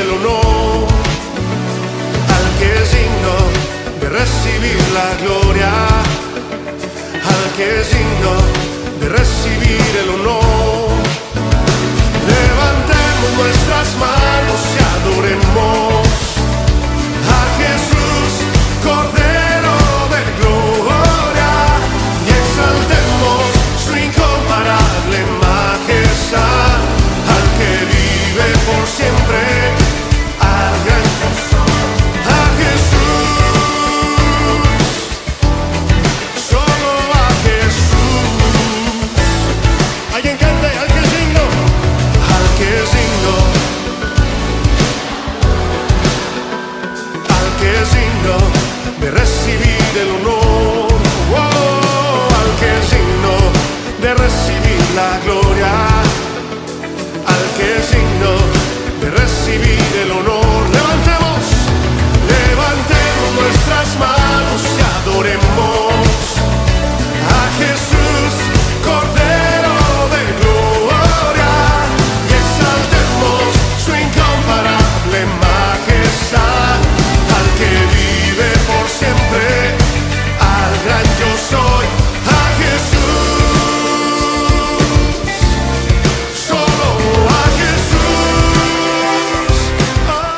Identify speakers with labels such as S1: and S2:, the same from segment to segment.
S1: el honor, al que es digno de recibir la gloria, al que es digno de recibir el honor. Levantemos nuestras manos y adoremos a Jesús, Cordero de gloria, y exaltemos su incomparable majestad, al que vive por siempre, al gran yo soy, a Jesús, solo a Jesús. Alguien cante, al que es digno, al que es digno, al que es digno de recibir el honor, oh, al que es digno de recibir la gloria, al que es digno de recibir el honor. Levantemos nuestras manos y adoremos a Jesús, Cordero de gloria, y exaltemos su incomparable majestad, al que vive por siempre, al gran yo soy, a Jesús, solo a Jesús. Oh.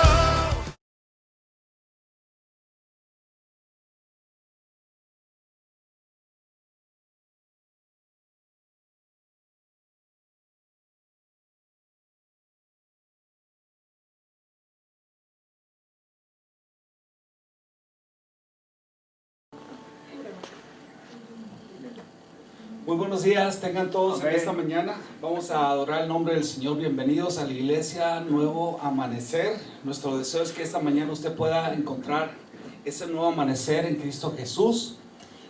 S2: Muy buenos días, tengan todos en esta mañana. Vamos a adorar el nombre del Señor. Bienvenidos a la iglesia Nuevo Amanecer. Nuestro deseo es que esta mañana usted pueda encontrar ese nuevo amanecer en Cristo Jesús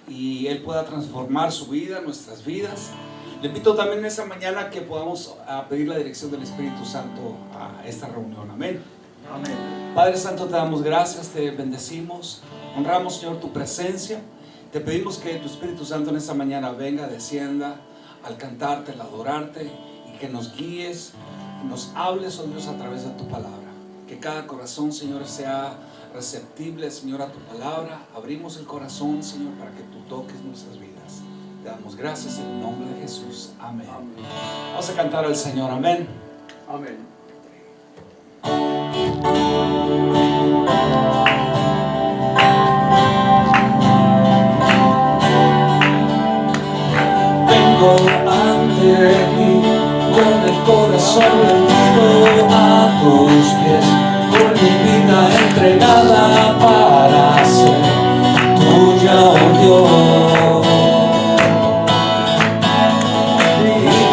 S2: y Él pueda transformar su vida, nuestras vidas. Le invito también en esta mañana que podamos pedir la dirección del Espíritu Santo a esta reunión. Amén. Amén. Padre Santo, te damos gracias, te bendecimos, honramos, Señor, tu presencia. Te pedimos que tu Espíritu Santo en esta mañana venga, descienda al cantarte, al adorarte, y que nos guíes, y nos hables, oh Dios, a través de tu palabra. Que cada corazón, Señor, sea receptible, Señor, a tu palabra. Abrimos el corazón, Señor, para que tú toques nuestras vidas. Te damos gracias en el nombre de Jesús. Amén. Amén. Vamos a cantar al Señor. Amén.
S3: Amén.
S2: Vengo ante ti con el corazón rendido a tus pies, con mi vida entregada para ser tuya, oh Dios. Y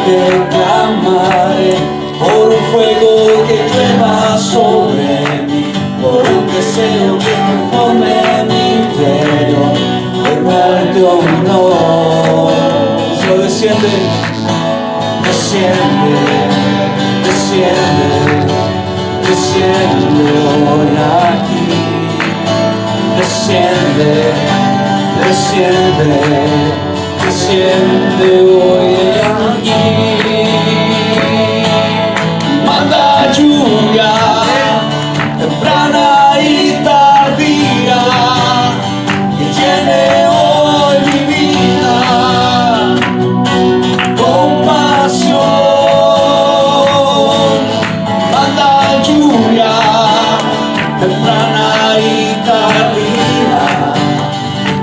S2: te clamaré por un fuego que llueva sobre mí, por un deseo que conforme mi interior, de darte honor. Desciende, desciende, desciende, desciende hoy aquí. Desciende, desciende, desciende hoy aquí. Manda lluvia temprana y tardía que llene hoy mi vida. Temprana y tardía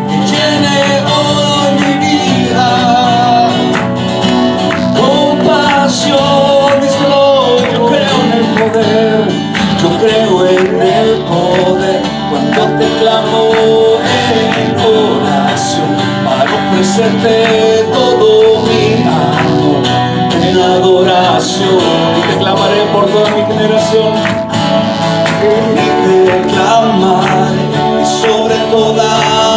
S2: que llene hoy mi vida. Compasión, díselo, yo creo en el poder, yo creo en el poder. Cuando te clamo en oración para ofrecerte todo mi amor en adoración, y te clamaré por toda mi generación. Y te clamaré sobre toda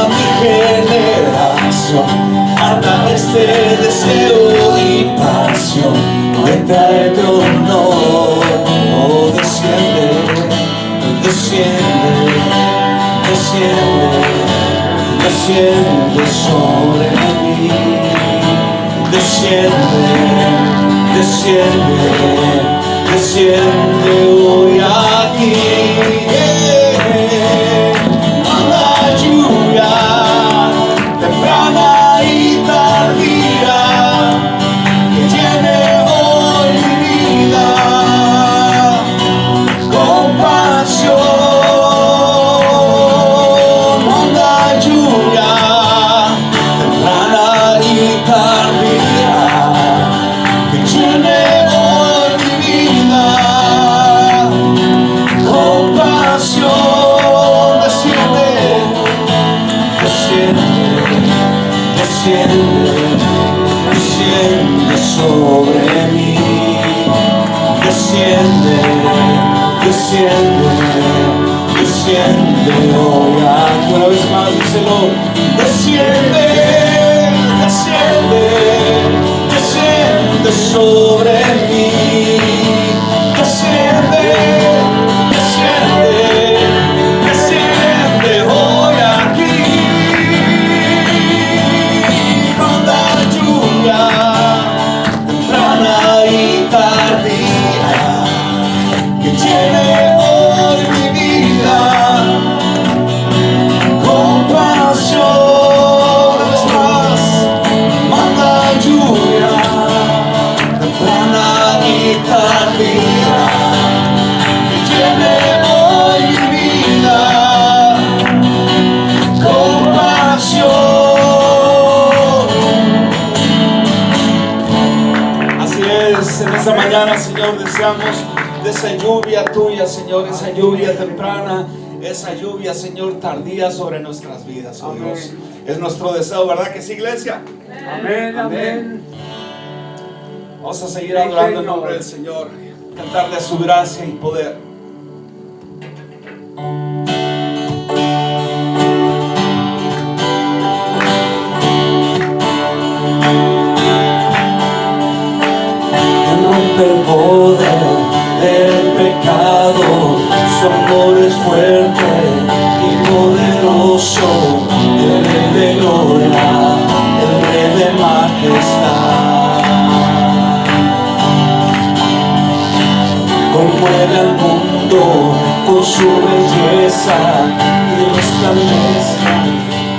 S2: mi generación. Arda este deseo y pasión de traerte honor. Oh, desciende, desciende, desciende, desciende sobre mí. Desciende, desciende, desciende hoy aquí.
S3: Manda lluvia temprana y tardía, que llene hoy mi vida con pasión. Manda lluvia temprana y tardía, que llene hoy mi vida con pasión. Desciende sobre mí, desciende hoy aquí. Una vez más, díselo. Desciende sobre mí, desciende hoy aquí. Manda lluvia temprana y tardía, que llene hoy mi vida con pasión. Una vez más, manda lluvia temprana y tardía, que llene hoy mi vida con pasión. Así es, en esta mañana, Señor, deseamos de esa lluvia tuya, Señor, esa lluvia temprana, esa lluvia, Señor, tardía sobre nuestras vidas, oh Dios. Es nuestro deseo, ¿verdad que sí, iglesia?
S2: Amén, amén.
S3: Vamos a seguir adorando el nombre del Señor, cantarle a su gracia y poder. El poder del pecado, su amor es fuerte y poderoso, el Rey de gloria, el Rey de majestad. Conmueve al mundo con su belleza y resplandece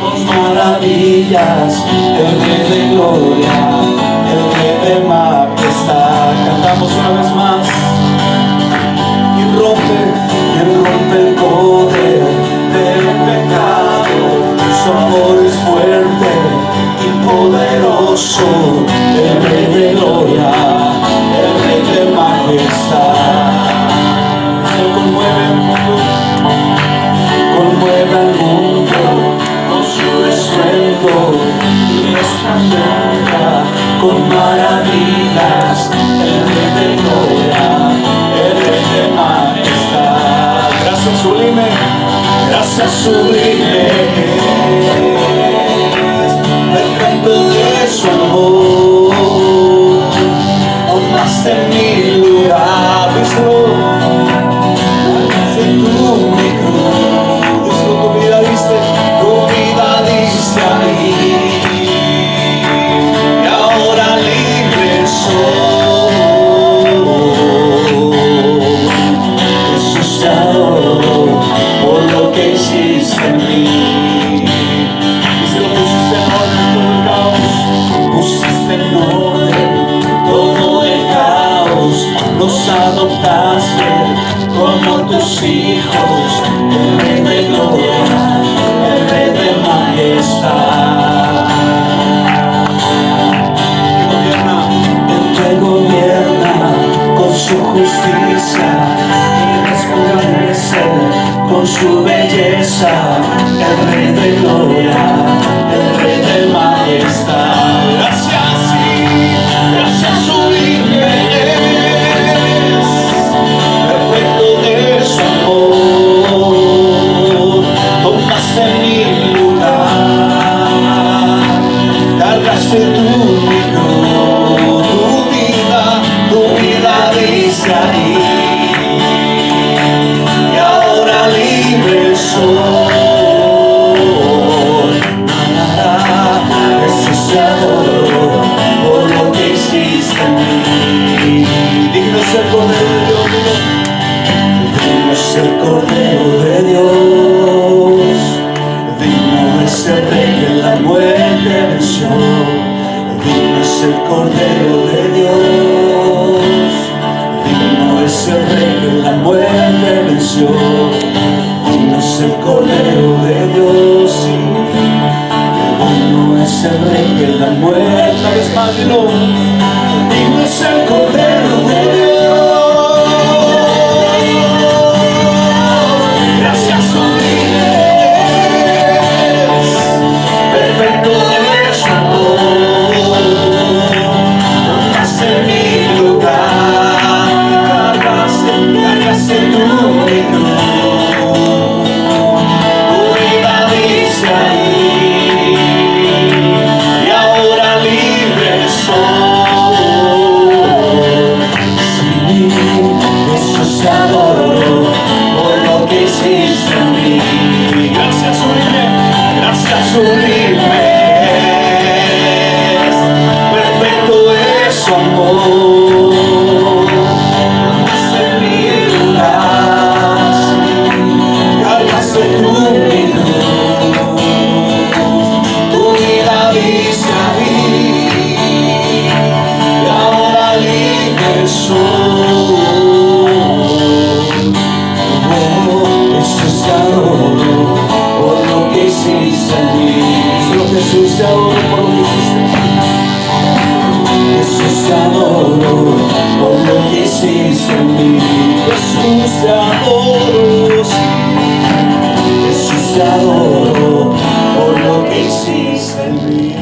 S3: con maravillas, el Rey de gloria, el Rey de majestad. Cantamos una vez más. Y rompe el poder del pecado, su amor es fuerte y poderoso, el Rey de gloria, el Rey de majestad. Él conmueve al mundo con su estruendo y resplandece con maravillas, el Rey de gloria, el Rey de majestad. Gracias sublime, perfecto de su amor, tomaste mi lugar, díselo. Tu mi cruz, díselo, tu vida diste ahí. Y ahora libre soy. Jesús, te adoro por lo que hiciste en mí. Díselo, pusiste en orden todo el caos. Pusiste en orden todo el caos. Nos adoptaste como tus hijos, el Rey de gloria, el Rey de majestad. Que gobierna con su justicia y resplandece con su belleza, el Rey de gloria, el Rey de majestad. Gracias sublime, perfecto de su amor, tomaste mi lugar, cargaste tu cruz, tu vida dice ahí. Y ahora libre soy. Cordero de Dios, digno es el Rey que la muerte venció. Digno es el Cordero de Dios, sí. Digno es el Rey que la muerte, una vez más, digno es el Cordero de Dios. Gracias, sublimes, perfecto es su amor. Tomaste mi lugar, cargaste tu mi cruz. Tu vida dice ahí, y ahora libre soy. Sí, Jesús te adoro por lo que hiciste en mí. Gracias, sublime, gracias, sublime. Perfecto es su amor. Tomaste mi lugar, cargaste tu mi cruz. Tu vida dice ahí, y ahora libre soy. Jesús te adoro por lo que hiciste en mí. Solo Jesús te adoro por lo que hiciste en mí. Jesús te adoro por lo que hiciste en mí. Jesús te adoro, sí. Jesús te adoro por lo que hiciste en mí.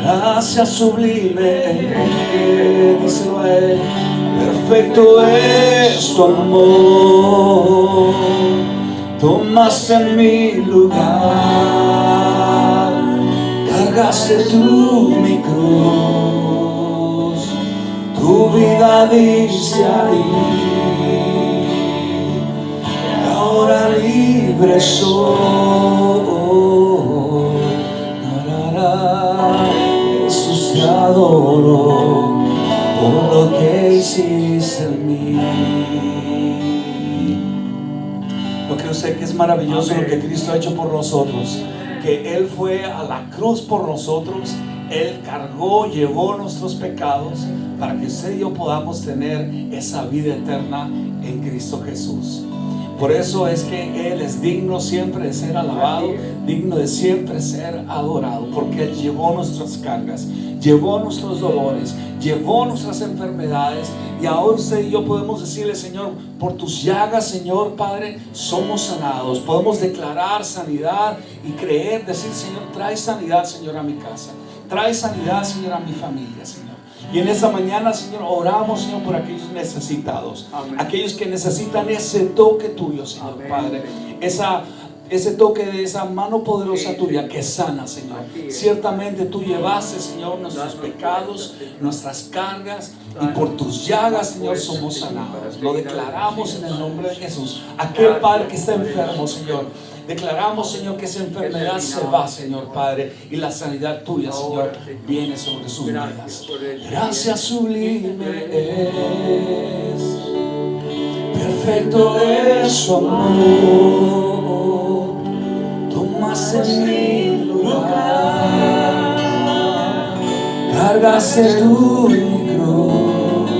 S3: Gracias, sublime, díselo a él. Perfecto es tu amor. Tomaste mi lugar, cargaste tú mi cruz. Tu vida dice ahí, y ahora libre soy. Jesús te adoro por lo que hiciste en mí. ¿No cree usted que es maravilloso lo que Cristo ha hecho por nosotros? Que Él fue a la cruz por nosotros, Él cargó, llevó nuestros pecados para que usted y yo podamos tener esa vida eterna en Cristo Jesús. Por eso es que Él es digno siempre de ser alabado, digno de siempre ser adorado, porque Él llevó nuestras cargas, llevó nuestros dolores, llevó nuestras enfermedades, y ahora usted y yo podemos decirle: Señor, por tus llagas, Señor Padre, somos sanados. Podemos declarar sanidad y creer, decir: Señor, trae sanidad, Señor, a mi casa, trae sanidad, Señor, a mi familia, Señor. Y en esta mañana, Señor, oramos, Señor, por aquellos necesitados. Amén. Aquellos que necesitan ese toque tuyo, Señor. Amén. Padre, ese toque de esa mano poderosa tuya que sana, Señor. Ciertamente tú llevaste, Señor, nuestros pecados, nuestras cargas, y por tus llagas, Señor, somos sanados. Lo declaramos en el nombre de Jesús. Aquel Padre que está enfermo, Señor, declaramos, Señor, que esa enfermedad se va, Señor Padre, y la sanidad tuya, Señor, viene sobre sus vidas. Gracias, sublime es, perfecto es su amor. Tomaste mi lugar, cargaste tu cruz.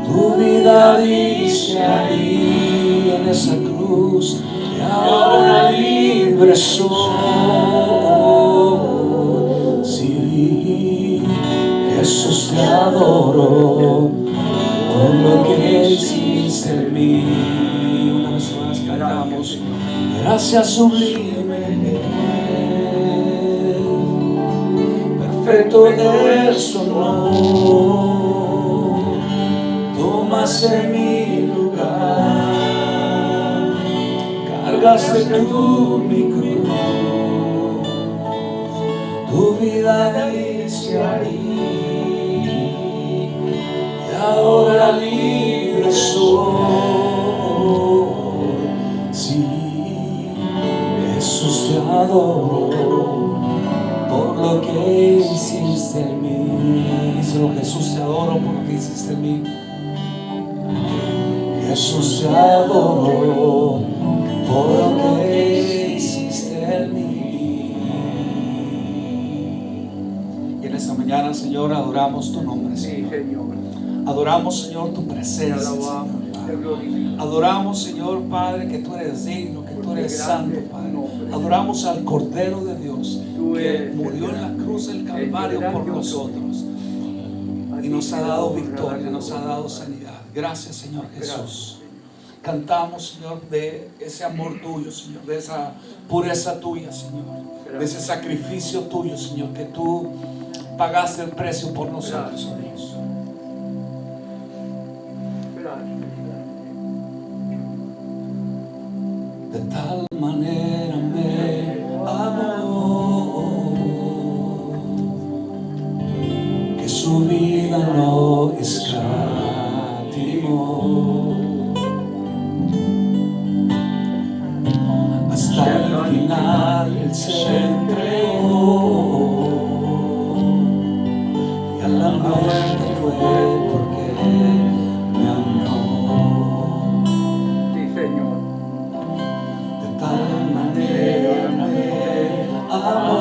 S3: Tu vida dice ahí en esa cruz, y ahora libre soy. Sí, Jesús te adoro por lo que hiciste en mí. Una vez más cantamos: gracias, sublime, perfecto es tu amor. Tomaste mi lugar, cargaste tú mi cruz. Tu vida dice ahí, y ahora libre soy. Sí, Jesús te adoro por lo que hiciste en mí. Díselo: Jesús te adoro por lo que hiciste en mí. Jesús te adoro por lo que hiciste en mí.
S2: adoramos tu nombre, Señor. Adoramos, Señor, tu presencia, Señor. Adoramos, Señor Padre, que tú eres digno, que tú eres santo, Padre. Adoramos al Cordero de Dios que murió en la cruz del Calvario por nosotros y nos ha dado victoria, nos ha dado sanidad. Gracias, Señor Jesús. Cantamos, Señor, de ese amor tuyo, Señor, de esa pureza tuya, Señor, de ese sacrificio tuyo, Señor, que tú pagaste el precio por nosotros, oh Dios. De tal manera me amó que su vida no escatimó. Hasta el final Él se entregó y a la muerte fue porque me amó.
S4: Sí, Señor.
S2: De tal manera me amó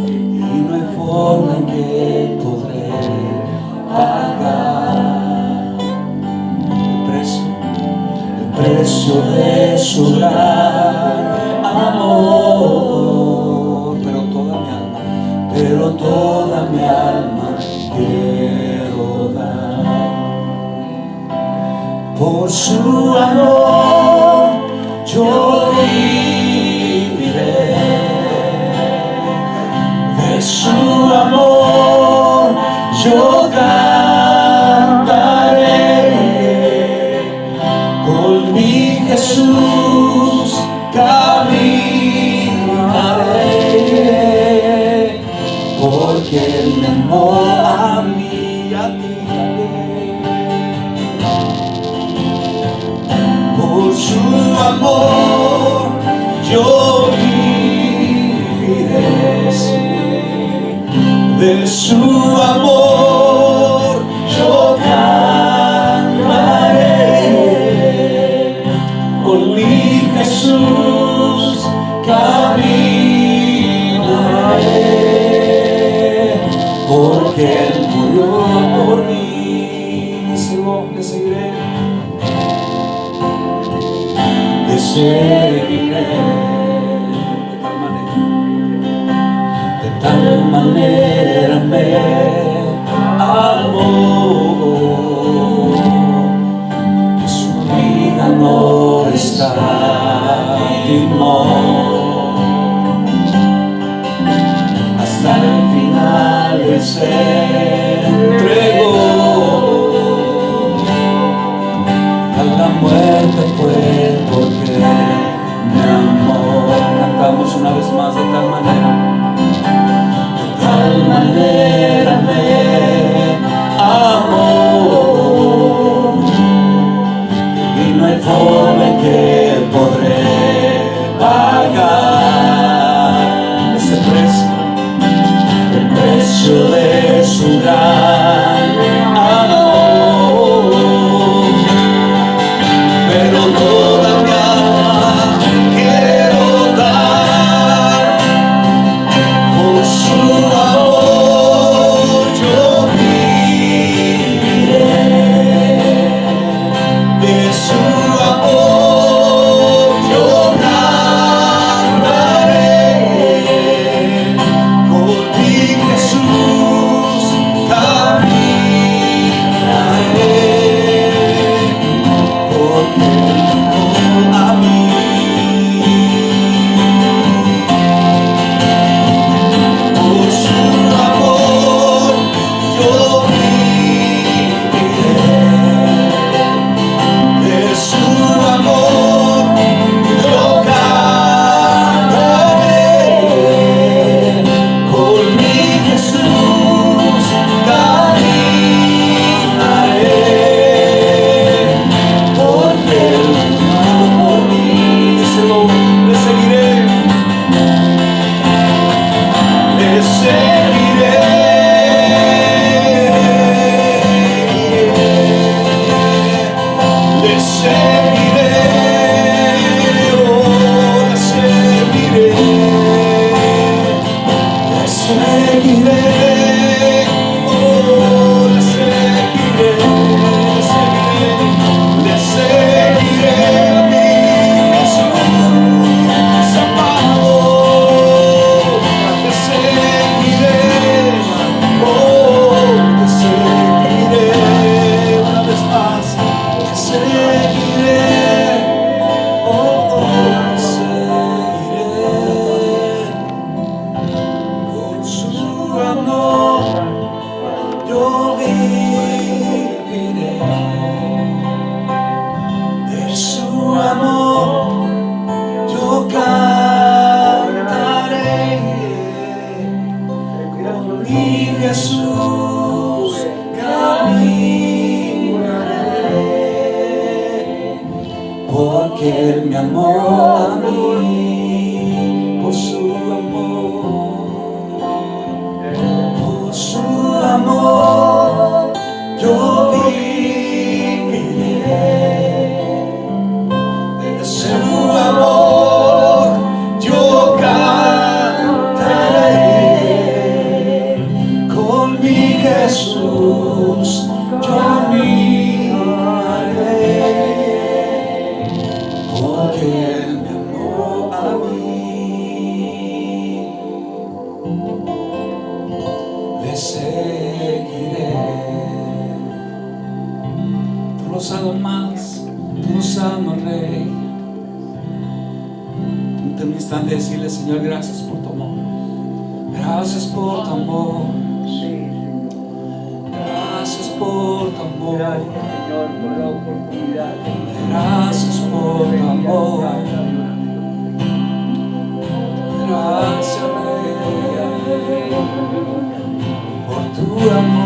S2: y no hay forma en que podré pagar el precio de su gran amor. Pero toda mi alma quiero dar. Por su amor yo viviré, de su amor yo cantaré. Con mi Jesús caminaré, porque Él me amó a mí y a ti también. Por su amor yo viviré, sí. De su amor yo cantaré. Con mi Jesús caminaré, porque Él murió por mí. Le seguiré, le seguiré. De tal manera me amó que su vida no escatimó. Hasta el final Él se entregó, a la muerte fue porque me amó. Cantamos una vez más. De tal manera me amó y no hay forma en que podré pagar ese precio, el precio de su gran amor. Pero toda mi alma quiero dar. Por su amor yo viviré, de su amor yo cantaré. Con mi Jesús caminaré, porque a mí. Por su amor yo viviré, de su amor yo cantaré. Con mi Jesús caminaré, porque Él murió por mí. Díselo, le seguiré, le seguiré, le seguiré, oh, le seguiré, le seguiré.
S3: amor yo cantaré, con mi Jesús caminaré, porque Él me amó a mí, por su amor yo viviré, de su amor yo cantaré, con mi Jesús yo miraré, porque Él me amó a mí. Le seguiré. Tú nos amas, tú nos amas, Rey. En un instante decirle, Señor, gracias por tu amor. Gracias por tu amor. Gracias por tu amor.
S4: Gracias, Señor, por la oportunidad.
S3: Gracias por tu amor. Gracias, Rey, por tu amor.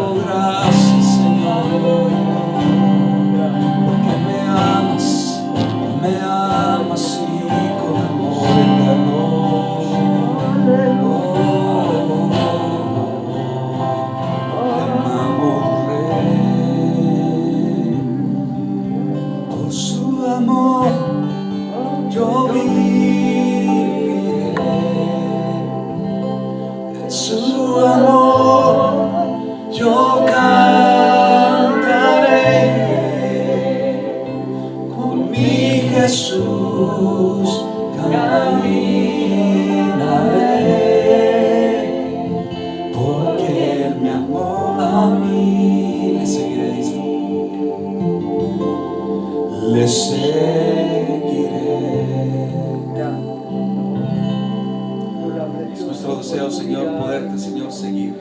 S3: Oh, gracias, Señor, porque me amas y con amor eterno. Te amamos, Rey, por su amor yo viviré, de su amor yo cantaré, con mi Jesús caminaré, porque Él me amó a mí. Le seguiré, dice. Le seguiré. Es nuestro deseo, Señor, poderte, Señor, seguir.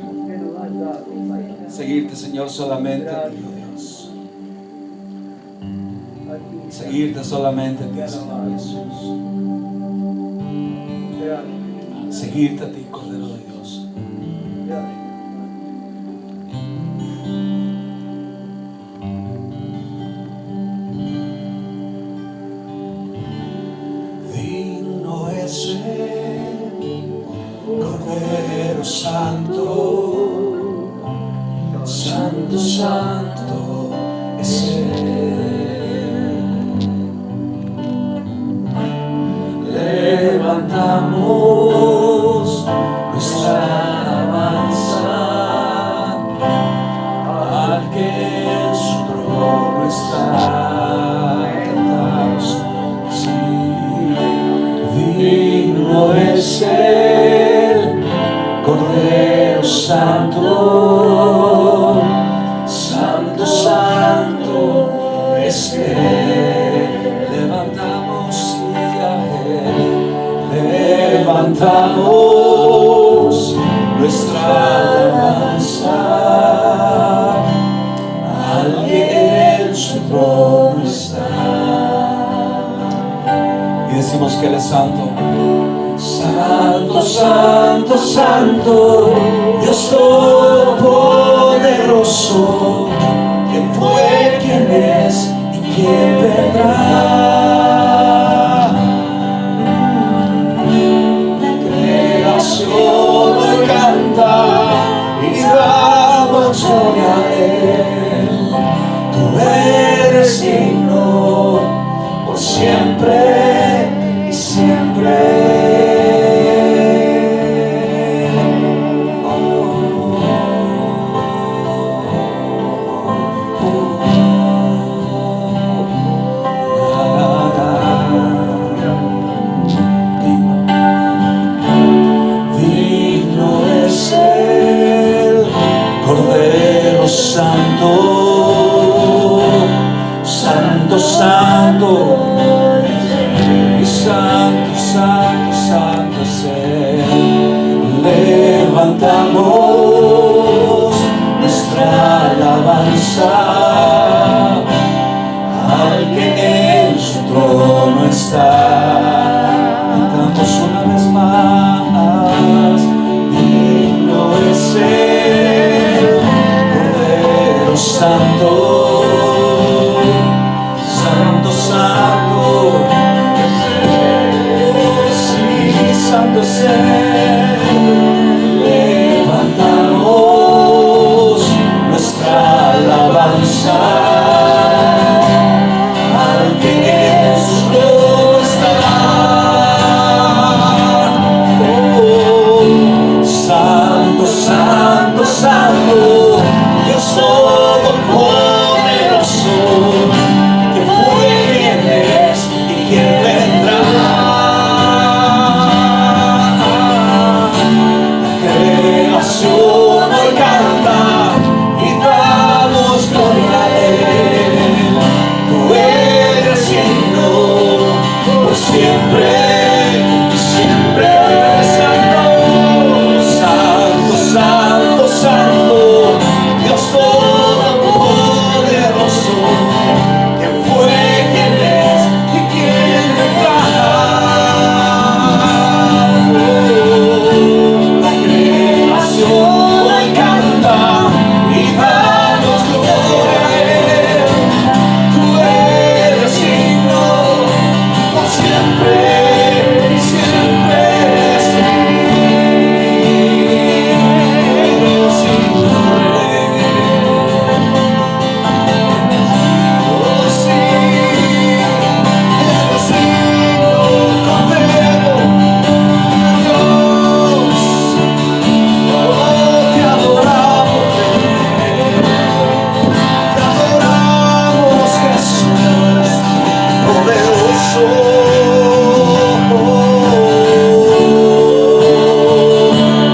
S3: Seguirte, Señor, solamente a ti, oh Dios. Seguirte solamente a ti, Señor Jesús. Seguirte a ti, Cordero de Dios. Digno es el Cordero Santo, Santo, Santo es Él. Levantamos nuestra alabanza al que en su trono está. Cantamos, sí, digno es el Cordero Santo, Santo, Santo es Él. Levantamos y a Él levantamos nuestra alabanza al que en su trono está. Y decimos que Él es santo. Santo, Santo, Santo, Dios Todopoderoso, ¿quién fue, quién es y quién vendrá? La creación hoy canta y damos gloria a Él. Tú eres digno por siempre y siempre. Santo, Santo, Santo, y Santo, Santo, Santo es Él. Levantamos alabanza al que en su trono está. Cantamos una vez más, digno es el Cordero Santo, Santo, Santo, sí, Santo es Él. Levantamos nuestra alabanza al que en su trono estará. Oh, Santo, Santo, Santo, Dios Todopoderoso, que fue, quien es y quien vendrá. La creación hoy canta y damos gloria a Él. Tú eres digno por siempre y siempre. Santo, Santo, Santo, Santo, Dios Todopoderoso, quien fue, quien es y quien vendrá. La creación hoy canta y damos gloria a Él. Tú eres digno por siempre y siempre.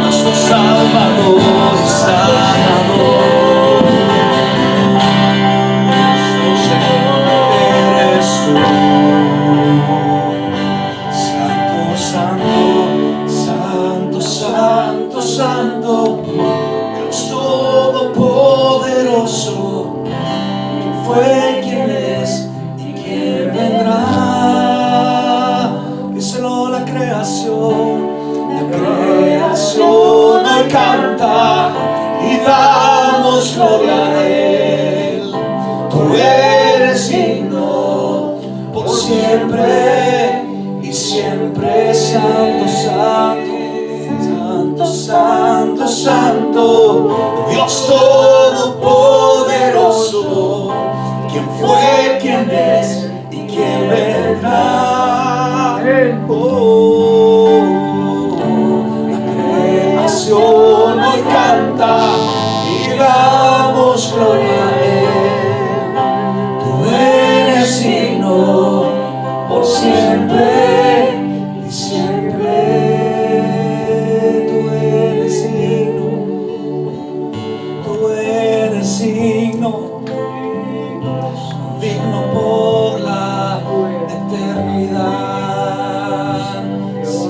S3: Nuestro Salvador y Sanador, eres tú. Santo, Santo, Santo, Santo, Santo, Dios Todopoderoso, quien fue, quien es y quien vendrá. Díselo, la creación hoy canta y damos gloria a Él. Tú eres digno por siempre y siempre. Santo, Santo, Santo, Santo, Santo, Dios Todopoderoso, quien fue, quien es y quien vendrá. Oh, la creación hoy canta y damos gloria a Él. Tú eres digno por siempre y siempre. Tú eres digno, tú eres digno, digno por la eternidad. Sí,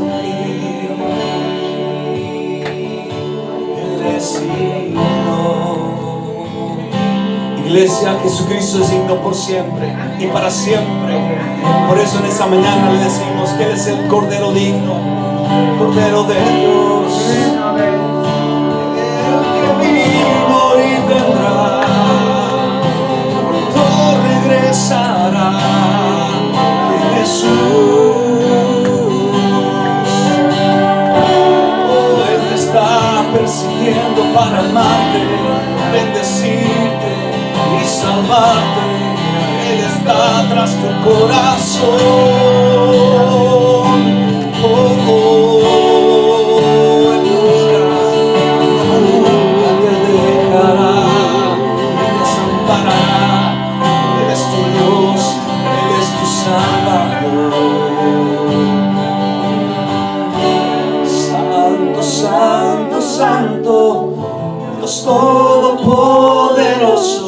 S3: Él es digno. Iglesia, Jesucristo es digno por siempre y para siempre. Por eso en esta mañana le decimos que Él es el Cordero digno, Cordero de Dios, el que vino y vendrá, pronto regresará. Jesús, oh, Él te está persiguiendo para amarte, bendecirte y salvarte. Él está tras tu corazón. Oh, oh, Él nunca te dejará ni desamparará. Él es tu Dios, Él es tu Salvador. Santo, Santo, Santo, Dios Todopoderoso,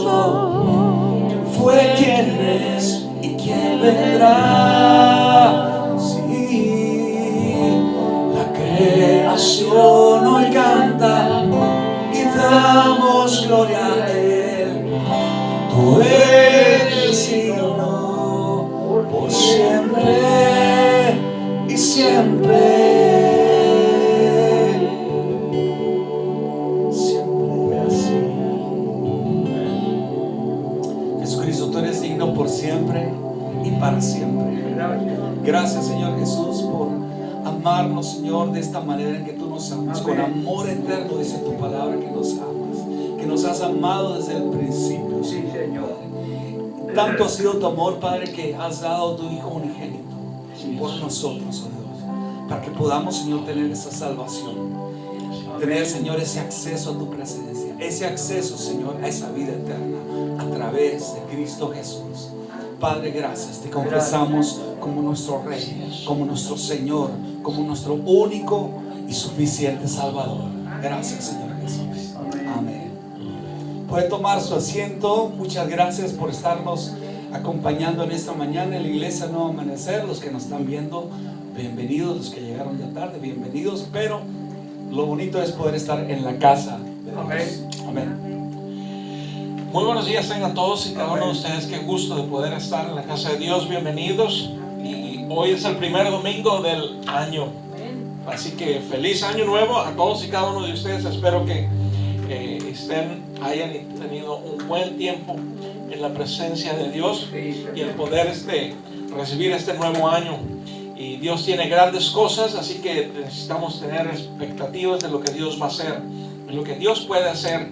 S3: quien fue, quien es y quien vendrá. Sí, la creación hoy canta y damos gloria a Él.
S2: siempre. Siempre así. Jesucristo, tú eres digno por siempre y para siempre. Gracias, Señor Jesús, por amarnos, Señor, de esta manera en que tú nos amas. Con amor eterno, dice tu palabra, que nos amas, que nos has amado desde el principio.
S4: Sí, Señor.
S2: Tanto ha sido tu amor, Padre, que has dado a tu Hijo unigénito por nosotros, oh Dios, para que podamos, Señor, tener esa salvación, tener, Señor, ese acceso a tu presencia, ese acceso, Señor, a esa vida eterna a través de Cristo Jesús. Padre, gracias, te confesamos como nuestro Rey, como nuestro Señor, como nuestro único y suficiente Salvador. Gracias, Señor Jesús. Amén. Puede tomar su asiento. Muchas gracias por estarnos acompañando en esta mañana en la Iglesia Nuevo Amanecer. Los que nos están viendo, bienvenidos. Los que llegaron ya tarde, bienvenidos. Pero lo bonito es poder estar en la casa de Dios. Amén.
S5: Muy buenos días tengan todos y cada uno de ustedes. Qué gusto de poder estar en la casa de Dios. Bienvenidos. Y hoy es el primer domingo del año. Así que feliz año nuevo a todos y cada uno de ustedes. Espero que hayan tenido un buen tiempo en la presencia de Dios y el poder recibir este nuevo año. Y Dios tiene grandes cosas, así que necesitamos tener expectativas de lo que Dios va a hacer, de lo que Dios puede hacer.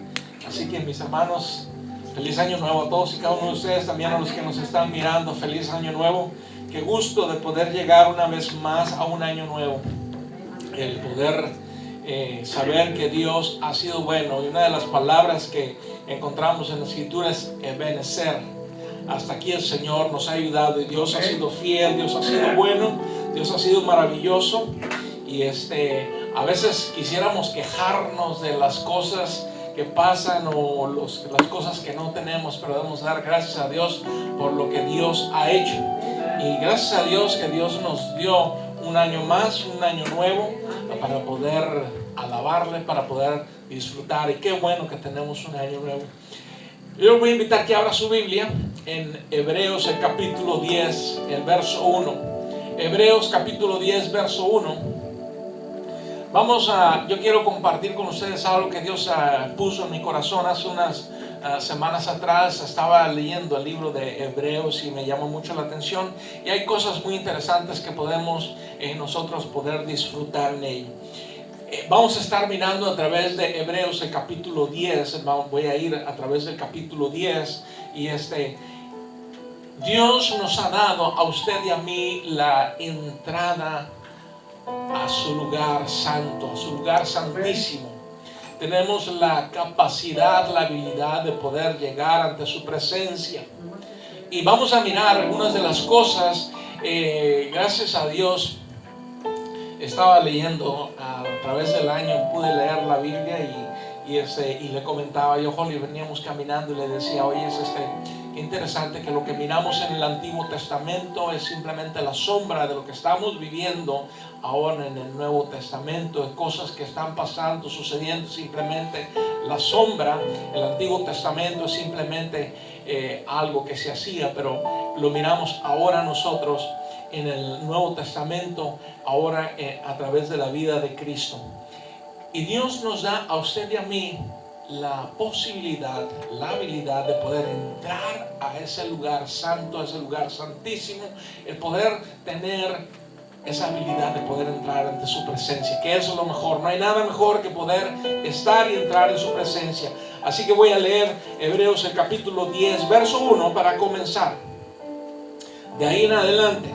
S5: Así que, mis hermanos, feliz año nuevo a todos y cada uno de ustedes, también a los que nos están mirando. Feliz año nuevo. Qué gusto de poder llegar una vez más a un año nuevo. El poder saber que Dios ha sido bueno. Y una de las palabras que encontramos en la Escritura es ebenecer. Hasta aquí el Señor nos ha ayudado y Dios ha sido fiel, Dios ha sido bueno, Dios ha sido maravilloso. Y a veces quisiéramos quejarnos de las cosas que pasan o las cosas que no tenemos, pero debemos dar gracias a Dios por lo que Dios ha hecho. Y gracias a Dios que Dios nos dio un año más, un año nuevo, para poder alabarle, para poder disfrutar. Y qué bueno que tenemos un año nuevo. Yo les voy a invitar que abra su Biblia en Hebreos, el capítulo 10, el verso 1. Hebreos capítulo 10, verso 1. Yo quiero compartir con ustedes algo que Dios puso en mi corazón. Hace unas semanas atrás estaba leyendo el libro de Hebreos y me llamó mucho la atención. Y hay cosas muy interesantes que podemos nosotros poder disfrutar en ello. Vamos a estar mirando a través de Hebreos el capítulo 10. Voy a ir a través del capítulo 10. Y Dios nos ha dado a usted y a mí la entrada a su lugar santo, a su lugar santísimo. Tenemos la capacidad, la habilidad de poder llegar ante su presencia. Y vamos a mirar algunas de las cosas. Gracias a Dios, estaba leyendo a través del año, pude leer la Biblia y le comentaba yo, Holly, veníamos caminando y le decía, oye, qué interesante que lo que miramos en el Antiguo Testamento es simplemente la sombra de lo que estamos viviendo ahora en el Nuevo Testamento, de cosas que están pasando, sucediendo, simplemente la sombra. El Antiguo Testamento es simplemente algo que se hacía, pero lo miramos ahora nosotros en el Nuevo Testamento, ahora a través de la vida de Cristo. Y Dios nos da a usted y a mí la posibilidad, la habilidad de poder entrar a ese lugar santo, a ese lugar santísimo, el poder tener esa habilidad de poder entrar ante su presencia, que eso es lo mejor. No hay nada mejor que poder estar y entrar en su presencia. Así que voy a leer Hebreos el capítulo 10, verso 1 para comenzar. De ahí en adelante,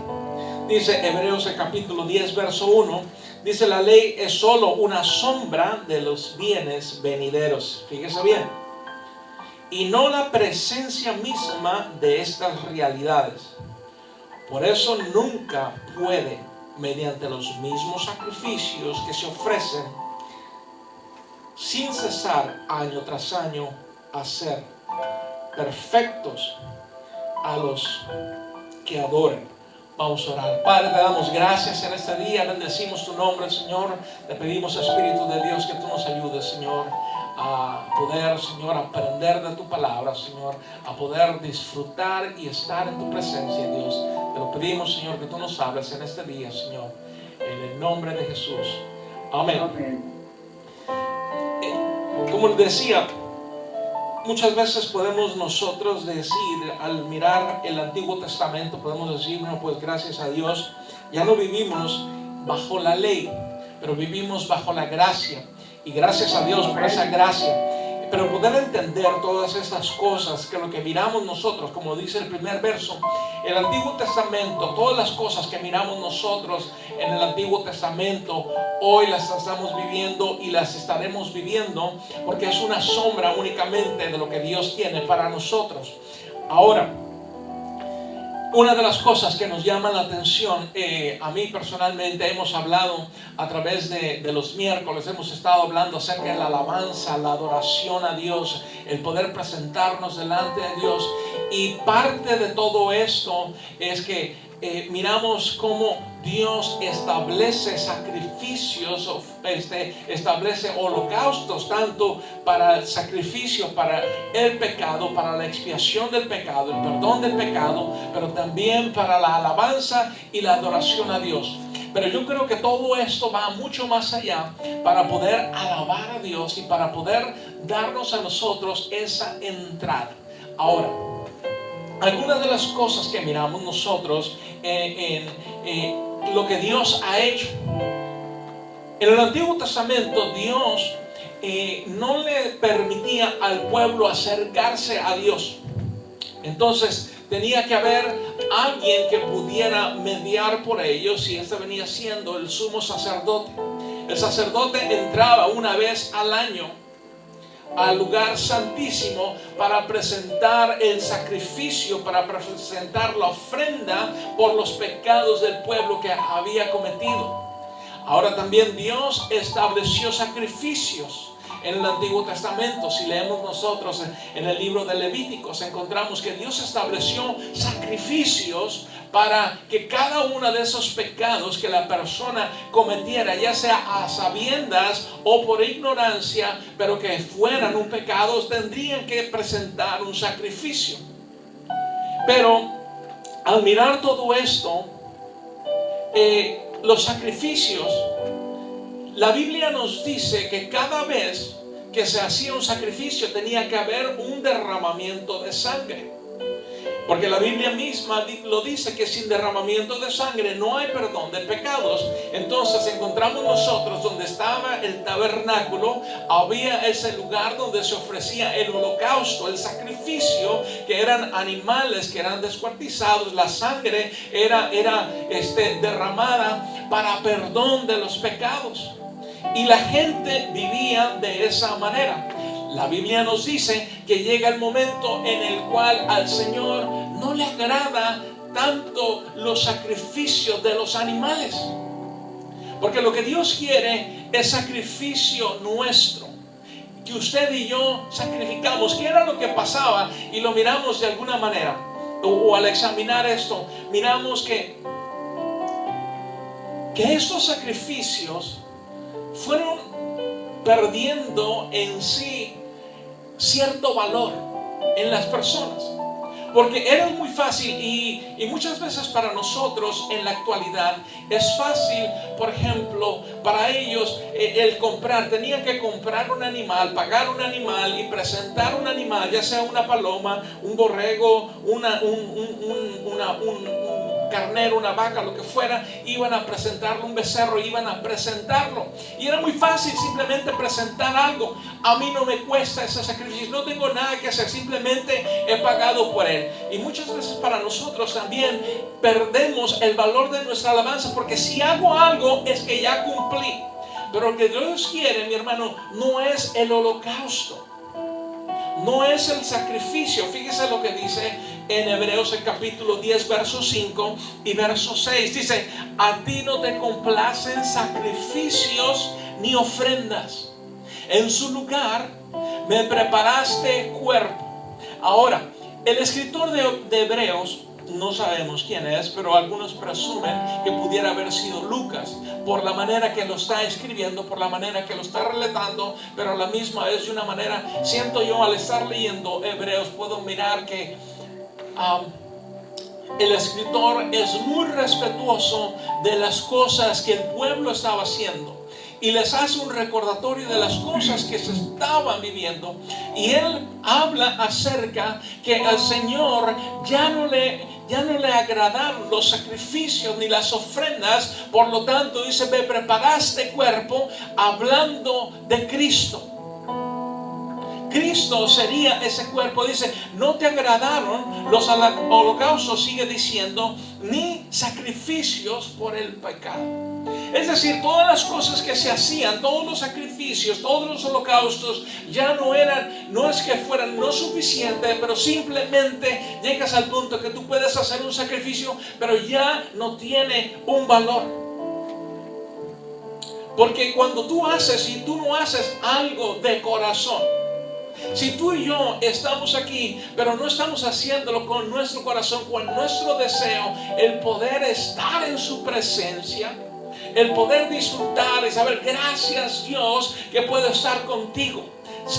S5: dice Hebreos el capítulo 10, verso 1. Dice, la ley es solo una sombra de los bienes venideros. Fíjese bien. Y no la presencia misma de estas realidades. Por eso nunca puede, mediante los mismos sacrificios que se ofrecen, sin cesar año tras año, hacer perfectos a los que adoren. Vamos a orar. Padre, te damos gracias en este día, bendecimos tu nombre, Señor. Te pedimos, Espíritu de Dios, que tú nos ayudes, Señor, a poder, Señor, aprender de tu palabra, Señor, a poder disfrutar y estar en tu presencia, Dios. Te lo pedimos, Señor, que tú nos hables en este día, Señor. En el nombre de Jesús. Amén.
S4: Amén.
S5: Como les decía, muchas veces podemos nosotros decir, al mirar el Antiguo Testamento, podemos decir, bueno, pues gracias a Dios, ya no vivimos bajo la ley, pero vivimos bajo la gracia. Y gracias a Dios por esa gracia. Pero poder entender todas esas cosas, que lo que miramos nosotros, como dice el primer verso, el Antiguo Testamento, todas las cosas que miramos nosotros en el Antiguo Testamento, hoy las estamos viviendo y las estaremos viviendo, porque es una sombra únicamente de lo que Dios tiene para nosotros. Ahora, una de las cosas que nos llama la atención, a mí personalmente hemos hablado a través de los miércoles, hemos estado hablando acerca de la alabanza, la adoración a Dios, el poder presentarnos delante de Dios, y parte de todo esto es que miramos cómo Dios establece sacrificios, establece holocaustos, tanto para el sacrificio, para el pecado, para la expiación del pecado, el perdón del pecado, pero también para la alabanza y la adoración a Dios. Pero yo creo que todo esto va mucho más allá para poder alabar a Dios y para poder darnos a nosotros esa entrada. Ahora, algunas de las cosas que miramos nosotros en lo que Dios ha hecho. En el Antiguo Testamento, Dios no le permitía al pueblo acercarse a Dios. Entonces tenía que haber alguien que pudiera mediar por ellos, y este venía siendo el sumo sacerdote. El sacerdote entraba una vez al año al lugar santísimo para presentar el sacrificio, para presentar la ofrenda por los pecados del pueblo que había cometido. Ahora también Dios estableció sacrificios en el Antiguo Testamento. Si leemos nosotros en el libro de Levíticos, encontramos que Dios estableció sacrificios para que cada uno de esos pecados que la persona cometiera, ya sea a sabiendas o por ignorancia, pero que fueran un pecado, tendrían que presentar un sacrificio. Pero al mirar todo esto, los sacrificios, la Biblia nos dice que cada vez que se hacía un sacrificio tenía que haber un derramamiento de sangre. Porque la Biblia misma lo dice, que sin derramamiento de sangre no hay perdón de pecados. Entonces encontramos nosotros donde estaba el tabernáculo, había ese lugar donde se ofrecía el holocausto, el sacrificio, que eran animales que eran descuartizados. La sangre era derramada para perdón de los pecados. Y la gente vivía de esa manera. La Biblia nos dice que llega el momento en el cual al Señor no le agrada tanto los sacrificios de los animales. Porque lo que Dios quiere es sacrificio nuestro, que usted y yo sacrificamos. ¿Qué era lo que pasaba? Y lo miramos de alguna manera, o al examinar esto, miramos que estos sacrificios fueron perdiendo en sí cierto valor en las personas, porque era muy fácil y muchas veces para nosotros en la actualidad es fácil. Por ejemplo, para ellos el comprar, tenían que comprar un animal, pagar un animal y presentar un animal, ya sea una paloma, un borrego, un carnero, una vaca, lo que fuera. Iban a presentarlo, un becerro, iban a presentarlo, y era muy fácil simplemente presentar algo. A mí no me cuesta ese sacrificio, no tengo nada que hacer, simplemente he pagado por él. Y muchas veces para nosotros también perdemos el valor de nuestra alabanza, porque si hago algo es que ya cumplí. Pero lo que Dios quiere, mi hermano, no es el holocausto, no es el sacrificio. Fíjese lo que dice en Hebreos el capítulo 10, verso 5 y verso 6. Dice: a ti no te complacen sacrificios ni ofrendas. En su lugar me preparaste cuerpo. Ahora, el escritor de Hebreos, no sabemos quién es, pero algunos presumen que pudiera haber sido Lucas, por la manera que lo está escribiendo, por la manera que lo está relatando, pero a la misma vez de una manera, siento yo, al estar leyendo Hebreos, puedo mirar que el escritor es muy respetuoso de las cosas que el pueblo estaba haciendo y les hace un recordatorio de las cosas que se estaban viviendo, y él habla acerca que al Señor ya no le agradaron los sacrificios ni las ofrendas. Por lo tanto dice: me preparaste cuerpo, hablando de Cristo. Cristo sería ese cuerpo. Dice: no te agradaron los holocaustos, sigue diciendo, ni sacrificios por el pecado. Es decir, todas las cosas que se hacían, todos los sacrificios, todos los holocaustos, ya no es que fueran no suficientes, pero simplemente llegas al punto que tú puedes hacer un sacrificio, pero ya no tiene un valor. Porque cuando tú haces, y tú no haces algo de corazón, si tú y yo estamos aquí, pero no estamos haciéndolo con nuestro corazón, con nuestro deseo, el poder estar en su presencia, el poder disfrutar y saber: gracias Dios que puedo estar contigo,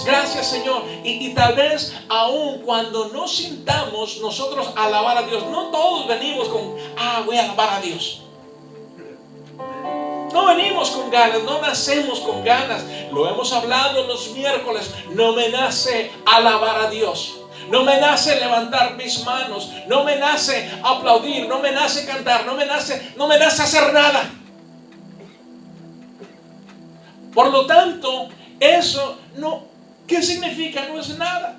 S5: gracias Señor. Y tal vez aún cuando no sintamos nosotros alabar a Dios, no todos venimos con: voy a alabar a Dios. No venimos con ganas, no nacemos con ganas. Lo hemos hablado los miércoles. No me nace alabar a Dios, no me nace levantar mis manos, no me nace aplaudir, no me nace cantar, no me nace hacer nada. Por lo tanto, eso no, ¿qué significa? No es nada.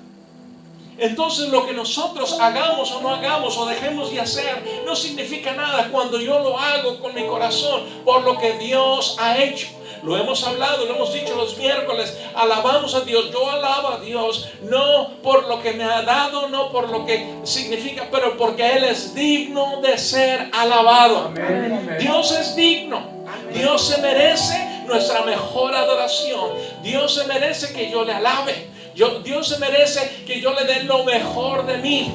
S5: Entonces lo que nosotros hagamos o no hagamos o dejemos de hacer no significa nada cuando yo lo hago con mi corazón por lo que Dios ha hecho. Lo hemos hablado, lo hemos dicho los miércoles. Alabamos a Dios. Yo alabo a Dios no por lo que me ha dado, no por lo que significa, pero porque Él es digno de ser alabado.
S4: Amén.
S5: Dios es digno. Dios se merece nuestra mejor adoración. Dios se merece que yo le alabe. Dios se merece que yo le dé lo mejor de mí.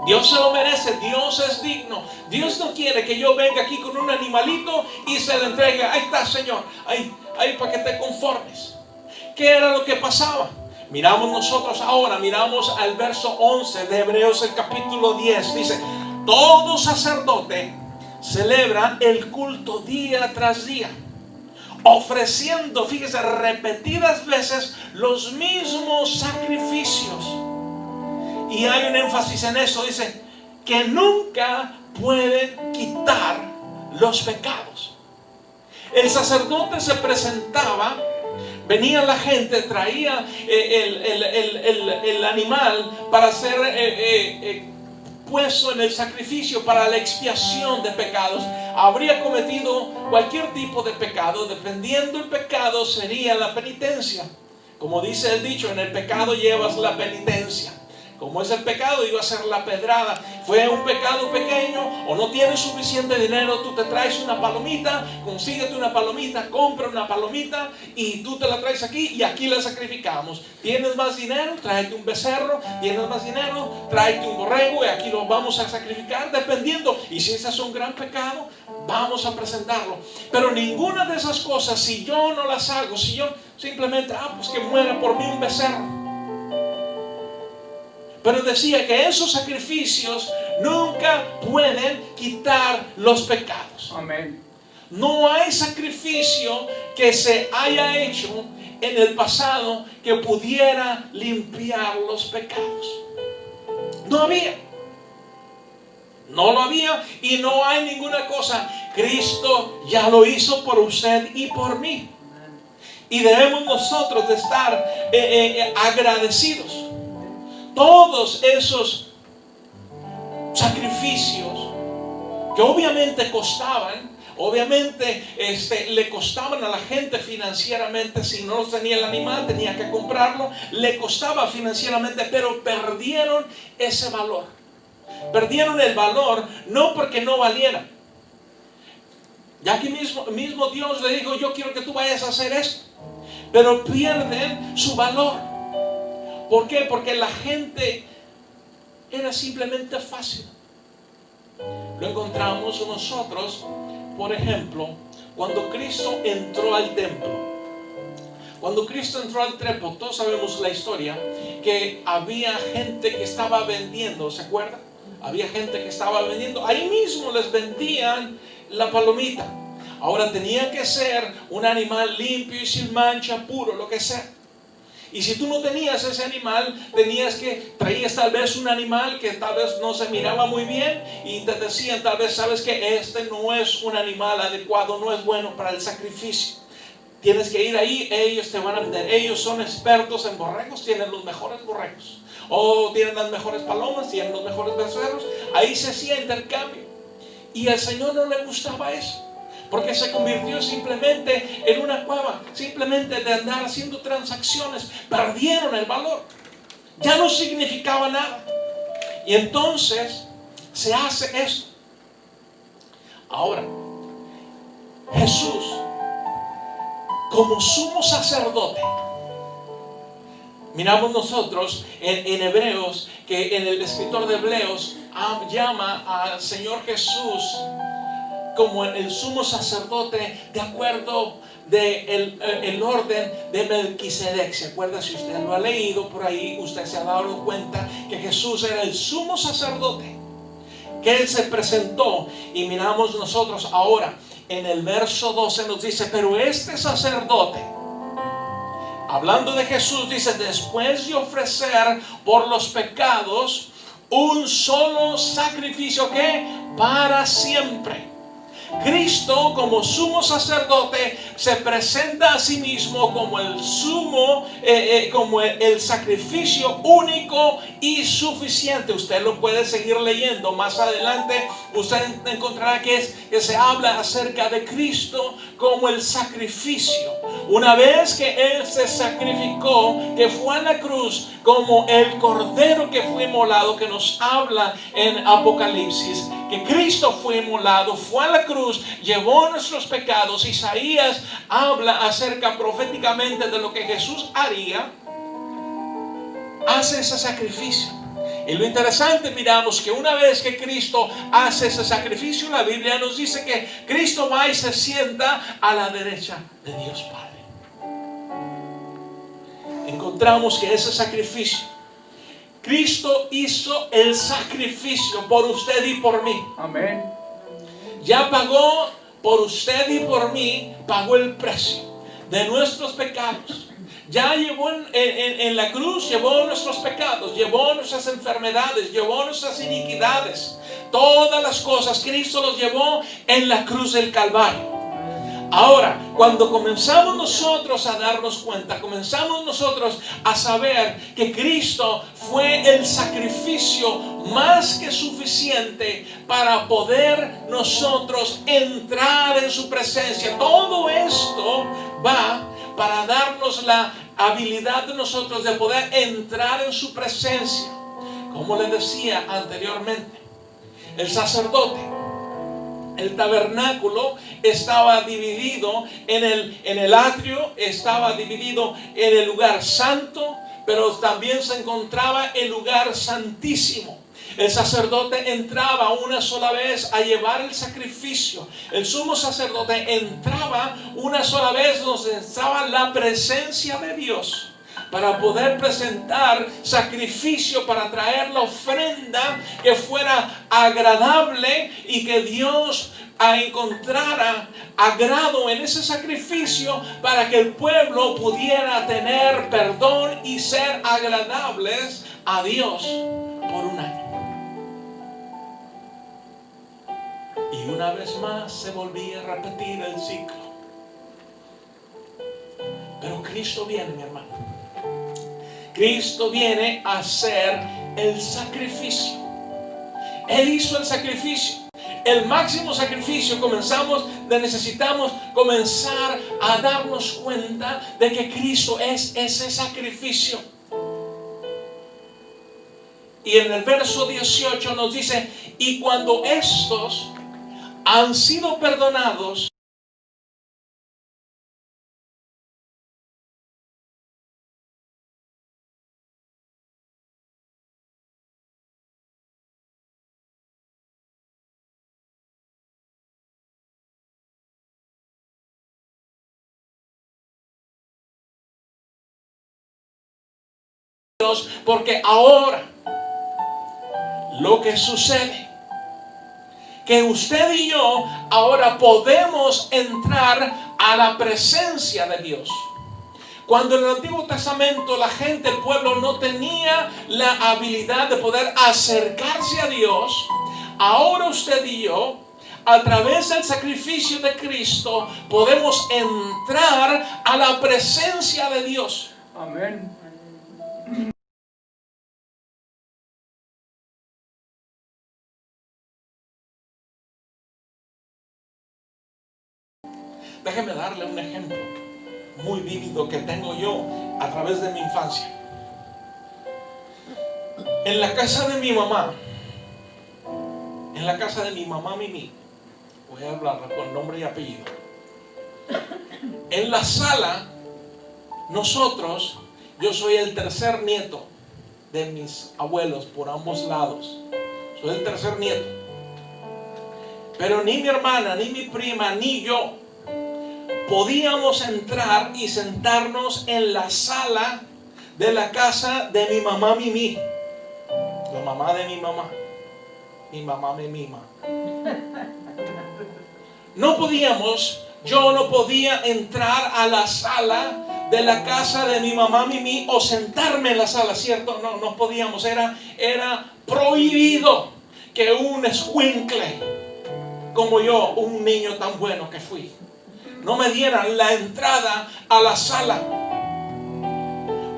S5: Dios se lo merece. Dios es digno. Dios no quiere que yo venga aquí con un animalito y se le entregue: ahí está, Señor, ahí para que te conformes. ¿Qué era lo que pasaba? Miramos nosotros ahora, miramos al verso 11 de Hebreos, el capítulo 10. Dice: todo sacerdote celebra el culto día tras día, ofreciendo, fíjese, repetidas veces los mismos sacrificios. Y hay un énfasis en eso. Dice que nunca pueden quitar los pecados. El sacerdote se presentaba, venía la gente, traía el animal para ser puesto en el sacrificio para la expiación de pecados. Habría cometido cualquier tipo de pecado. Dependiendo del pecado sería la penitencia. Como dice el dicho: en el pecado llevas la penitencia. Como es el pecado, iba a ser la pedrada. Fue un pecado pequeño, o no tienes suficiente dinero, tú te traes una palomita, consíguete una palomita, compra una palomita y tú te la traes aquí y aquí la sacrificamos. Tienes más dinero, tráete un becerro. Tienes más dinero, tráete un borrego y aquí lo vamos a sacrificar, dependiendo. Y si ese es un gran pecado, vamos a presentarlo. Pero ninguna de esas cosas, si yo no las hago, si yo simplemente, pues que muera por mí un becerro. Pero decía que esos sacrificios nunca pueden quitar los pecados.
S4: Amén.
S5: No hay sacrificio que se haya hecho en el pasado que pudiera limpiar los pecados. No había. No lo había, y no hay ninguna cosa. Cristo ya lo hizo por usted y por mí. Y debemos nosotros de estar agradecidos. Todos esos sacrificios que obviamente costaban, obviamente le costaban a la gente financieramente. Si no tenía el animal, tenía que comprarlo, le costaba financieramente, pero perdieron ese valor. Perdieron el valor no porque no valiera. Ya aquí mismo Dios le dijo: yo quiero que tú vayas a hacer esto, pero pierden su valor. ¿Por qué? Porque la gente era simplemente fácil. Lo encontramos nosotros, por ejemplo, cuando Cristo entró al templo. Cuando Cristo entró al templo, todos sabemos la historia, que había gente que estaba vendiendo, ¿se acuerdan? Había gente que estaba vendiendo, ahí mismo les vendían la palomita. Ahora tenía que ser un animal limpio y sin mancha, puro, lo que sea. Y si tú no tenías ese animal, traías tal vez un animal que tal vez no se miraba muy bien y te decían tal vez, sabes que este no es un animal adecuado, no es bueno para el sacrificio. Tienes que ir ahí, ellos te van a vender. Ellos son expertos en borregos, tienen los mejores borregos. O tienen las mejores palomas, tienen los mejores becerros. Ahí se hacía intercambio. Y al Señor no le gustaba eso, porque se convirtió simplemente en una cueva, simplemente de andar haciendo transacciones. Perdieron el valor, ya no significaba nada. Y entonces se hace esto. Ahora, Jesús, como sumo sacerdote, miramos nosotros en Hebreos, que en el escritor de Hebreos llama al Señor Jesús como el sumo sacerdote de acuerdo el orden de Melquisedec. ¿Se acuerda? Si usted lo ha leído por ahí, usted se ha dado cuenta que Jesús era el sumo sacerdote, que Él se presentó. Y miramos nosotros ahora en el verso 12 nos dice, pero este sacerdote, hablando de Jesús, dice, después de ofrecer por los pecados un solo sacrificio que para siempre. Cristo, como sumo sacerdote, se presenta a sí mismo como el como el sacrificio único y suficiente. Usted lo puede seguir leyendo más adelante. Usted encontrará que se habla acerca de Cristo como el sacrificio. Una vez que Él se sacrificó, que fue a la cruz como el cordero que fue inmolado, que nos habla en Apocalipsis, que Cristo fue inmolado, fue a la cruz, llevó nuestros pecados. Isaías habla acerca proféticamente de lo que Jesús haría. Hace ese sacrificio. Y lo interesante, miramos que una vez que Cristo hace ese sacrificio, la Biblia nos dice que Cristo va y se sienta a la derecha de Dios Padre. Encontramos que ese sacrificio, Cristo hizo el sacrificio por usted y por mí.
S4: Amén.
S5: Ya pagó por usted y por mí, pagó el precio de nuestros pecados. Ya llevó en la cruz, llevó nuestros pecados, llevó nuestras enfermedades, llevó nuestras iniquidades. Todas las cosas Cristo los llevó en la cruz del Calvario. Ahora, cuando comenzamos nosotros a darnos cuenta, comenzamos nosotros a saber que Cristo fue el sacrificio más que suficiente para poder nosotros entrar en su presencia. Todo esto va para darnos la habilidad de nosotros de poder entrar en su presencia. Como les decía anteriormente, el sacerdote, el tabernáculo estaba dividido en el atrio, estaba dividido en el lugar santo, pero también se encontraba el lugar santísimo. El sacerdote entraba una sola vez a llevar el sacrificio. El sumo sacerdote entraba una sola vez donde estaba la presencia de Dios, para poder presentar sacrificio, para traer la ofrenda que fuera agradable y que Dios encontrara agrado en ese sacrificio, para que el pueblo pudiera tener perdón y ser agradables a Dios por un año. Y una vez más se volvía a repetir el ciclo. Pero Cristo viene, mi hermano. Cristo viene a hacer el sacrificio. Él hizo el sacrificio, el máximo sacrificio. Necesitamos comenzar a darnos cuenta de que Cristo es ese sacrificio. Y en el verso 18 nos dice, y cuando estos han sido perdonados, porque ahora lo que sucede, que usted y yo ahora podemos entrar a la presencia de Dios. Cuando en el Antiguo Testamento la gente, el pueblo, no tenía la habilidad de poder acercarse a Dios, ahora usted y yo, a través del sacrificio de Cristo, podemos entrar a la presencia de Dios.
S4: Amén.
S5: Déjeme darle un ejemplo muy vívido que tengo yo a través de mi infancia. En la casa de mi mamá, Mimi, voy a hablarla con nombre y apellido. En la sala, nosotros, yo soy el tercer nieto de mis abuelos por ambos lados. Soy el tercer nieto. Pero ni mi hermana, ni mi prima, ni yo podíamos entrar y sentarnos en la sala de la casa de mi mamá Mimi. La mamá de mi mamá. Mi mamá me mima. No podíamos, yo no podía entrar a la sala de la casa de mi mamá Mimi o sentarme en la sala, ¿cierto? No podíamos, era prohibido que un escuincle como yo, un niño tan bueno que fui, no me dieran la entrada a la sala.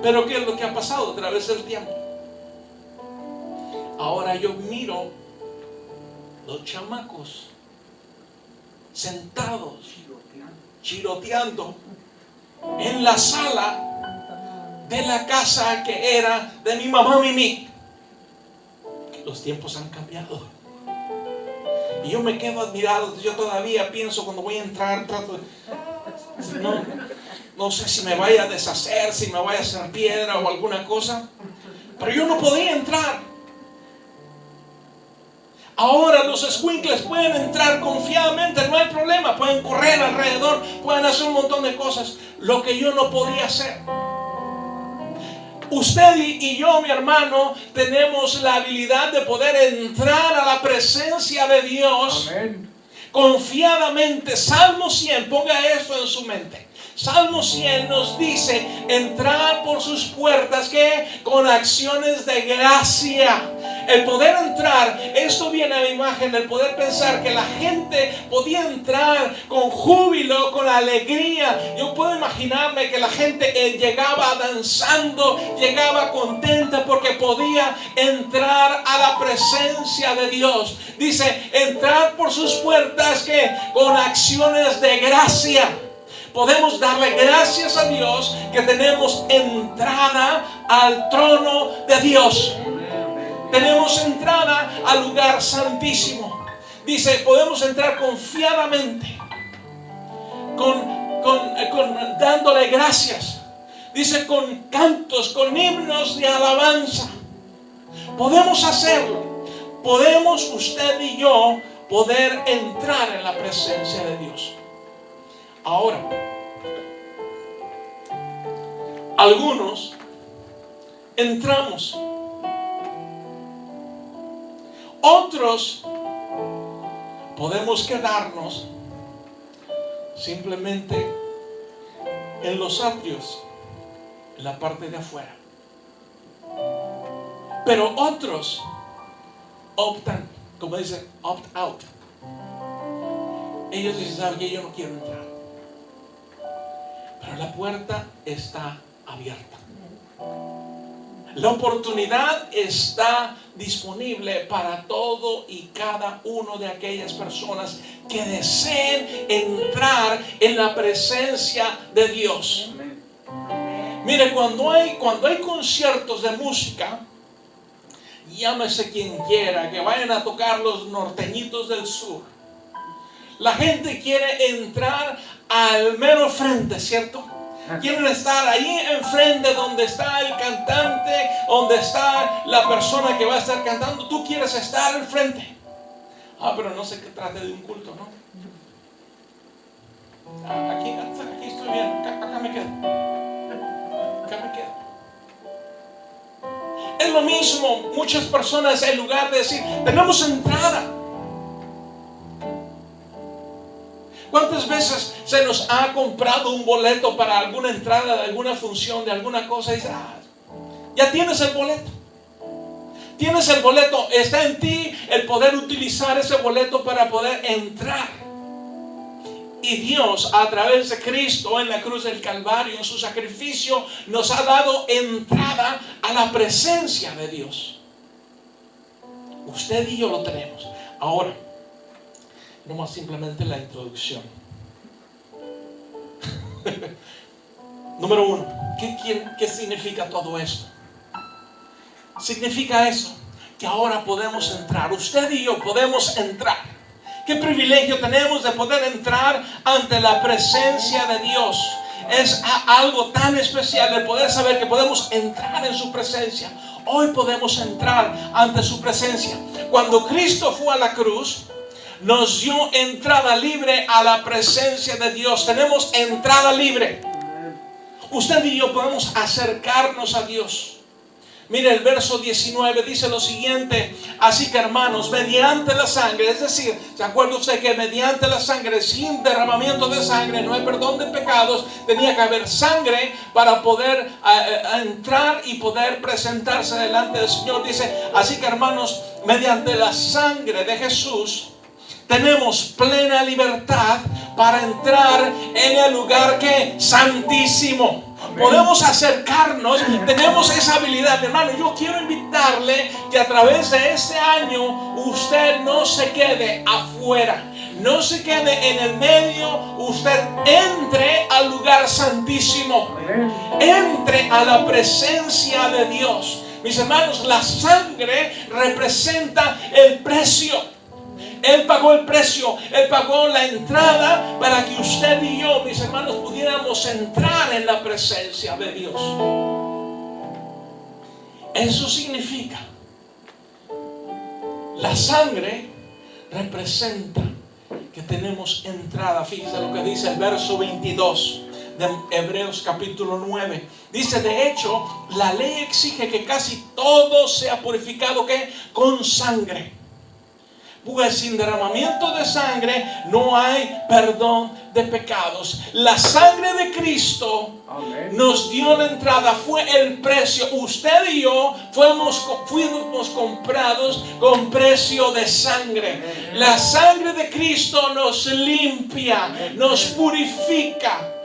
S5: Pero ¿qué es lo que ha pasado a través del tiempo? Ahora yo miro los chamacos sentados, chiroteando en la sala de la casa que era de mi mamá Mimi. Los tiempos han cambiado. Y yo me quedo admirado. Yo todavía pienso cuando voy a entrar, no sé si me vaya a deshacer, si me vaya a hacer piedra o alguna cosa. Pero yo no podía entrar. Ahora los escuincles pueden entrar confiadamente, no hay problema. Pueden correr alrededor, pueden hacer un montón de cosas. Lo que yo no podía hacer. Usted y yo, mi hermano, tenemos la habilidad de poder entrar a la presencia de Dios.
S4: Amén.
S5: Confiadamente. Salmo 100, ponga esto en su mente. Salmo 100 nos dice: entrar por sus puertas, ¿qué? Con acciones de gracia. El poder entrar, esto viene a mi imagen, el poder pensar que la gente podía entrar con júbilo, con alegría. Yo puedo imaginarme que la gente llegaba danzando, llegaba contenta porque podía entrar a la presencia de Dios. Dice: entrar por sus puertas, ¿qué? Con acciones de gracia. Podemos darle gracias a Dios que tenemos entrada al trono de Dios. Tenemos entrada al lugar santísimo. Dice, podemos entrar confiadamente, dándole gracias. Dice, con cantos, con himnos de alabanza. Podemos hacerlo. Podemos, usted y yo, poder entrar en la presencia de Dios. Ahora, algunos entramos. Otros podemos quedarnos simplemente en los atrios, en la parte de afuera. Pero otros optan, como dice, opt out. Ellos dicen, ¿sabe qué? Yo no quiero entrar. Pero la puerta está abierta. La oportunidad está disponible para todo y cada uno de aquellas personas que deseen entrar en la presencia de Dios. Mire, cuando hay conciertos de música, llámese quien quiera, que vayan a tocar los norteñitos del sur, la gente quiere entrar al mero frente, ¿cierto? Quieren estar ahí enfrente donde está el cantante, donde está la persona que va a estar cantando. Tú quieres estar al frente. Pero no sé qué trate de un culto, ¿no? Aquí estoy bien, acá me quedo. Acá me quedo. es lo mismo. Muchas personas, en lugar de decir, tenemos entrada. ¿Cuántas veces se nos ha comprado un boleto para alguna entrada de alguna función, de alguna cosa? Y dice, ya tienes el boleto. Tienes el boleto, está en ti el poder utilizar ese boleto para poder entrar. Y Dios, a través de Cristo en la cruz del Calvario, en su sacrificio, nos ha dado entrada a la presencia de Dios. Usted y yo lo tenemos. Ahora, no más simplemente la introducción. Número 1, ¿qué significa todo esto? Significa eso, que ahora podemos entrar. Usted y yo podemos entrar. Qué privilegio tenemos de poder entrar ante la presencia de Dios. Es algo tan especial de poder saber que podemos entrar en su presencia. Hoy podemos entrar ante su presencia. Cuando Cristo fue a la cruz, nos dio entrada libre a la presencia de Dios. Tenemos entrada libre. Usted y yo podemos acercarnos a Dios. Mire, el verso 19 dice lo siguiente: así que, hermanos, mediante la sangre, es decir, ¿se acuerda usted que mediante la sangre, sin derramamiento de sangre, no hay perdón de pecados? Tenía que haber sangre para poder entrar y poder presentarse delante del Señor. Dice, así que, hermanos, mediante la sangre de Jesús, tenemos plena libertad para entrar en el lugar que santísimo. Podemos acercarnos, tenemos esa habilidad. Mi hermano, yo quiero invitarle que a través de este año usted no se quede afuera, no se quede en el medio. Usted entre al lugar santísimo, entre a la presencia de Dios. Mis hermanos, la sangre representa el precio. Él pagó el precio, Él pagó la entrada para que usted y yo, mis hermanos, pudiéramos entrar en la presencia de Dios. Eso significa, la sangre representa que tenemos entrada. Fíjese lo que dice el verso 22 de Hebreos capítulo 9. Dice, de hecho, la ley exige que casi todo sea purificado, ¿qué? Con sangre. Pues sin derramamiento de sangre no hay perdón de pecados. La sangre de Cristo nos dio la entrada, fue el precio. Usted y yo fuimos comprados con precio de sangre. La sangre de Cristo nos limpia, nos purifica.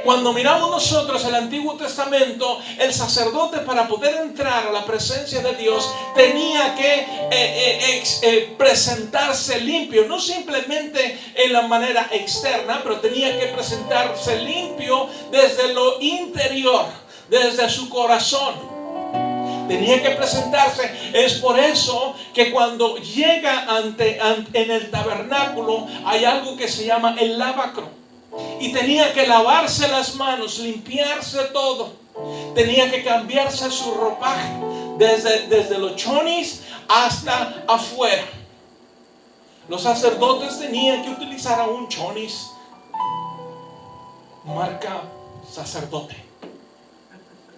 S5: Cuando miramos nosotros el Antiguo Testamento, el sacerdote, para poder entrar a la presencia de Dios, tenía que presentarse limpio, no simplemente en la manera externa, pero tenía que presentarse limpio desde lo interior, desde su corazón. Tenía que presentarse. Es por eso que cuando llega en el tabernáculo hay algo que se llama el lavacro. Y tenía que lavarse las manos, limpiarse todo. Tenía que cambiarse su ropaje desde los chonis hasta afuera. Los sacerdotes tenían que utilizar a un chonis marca sacerdote.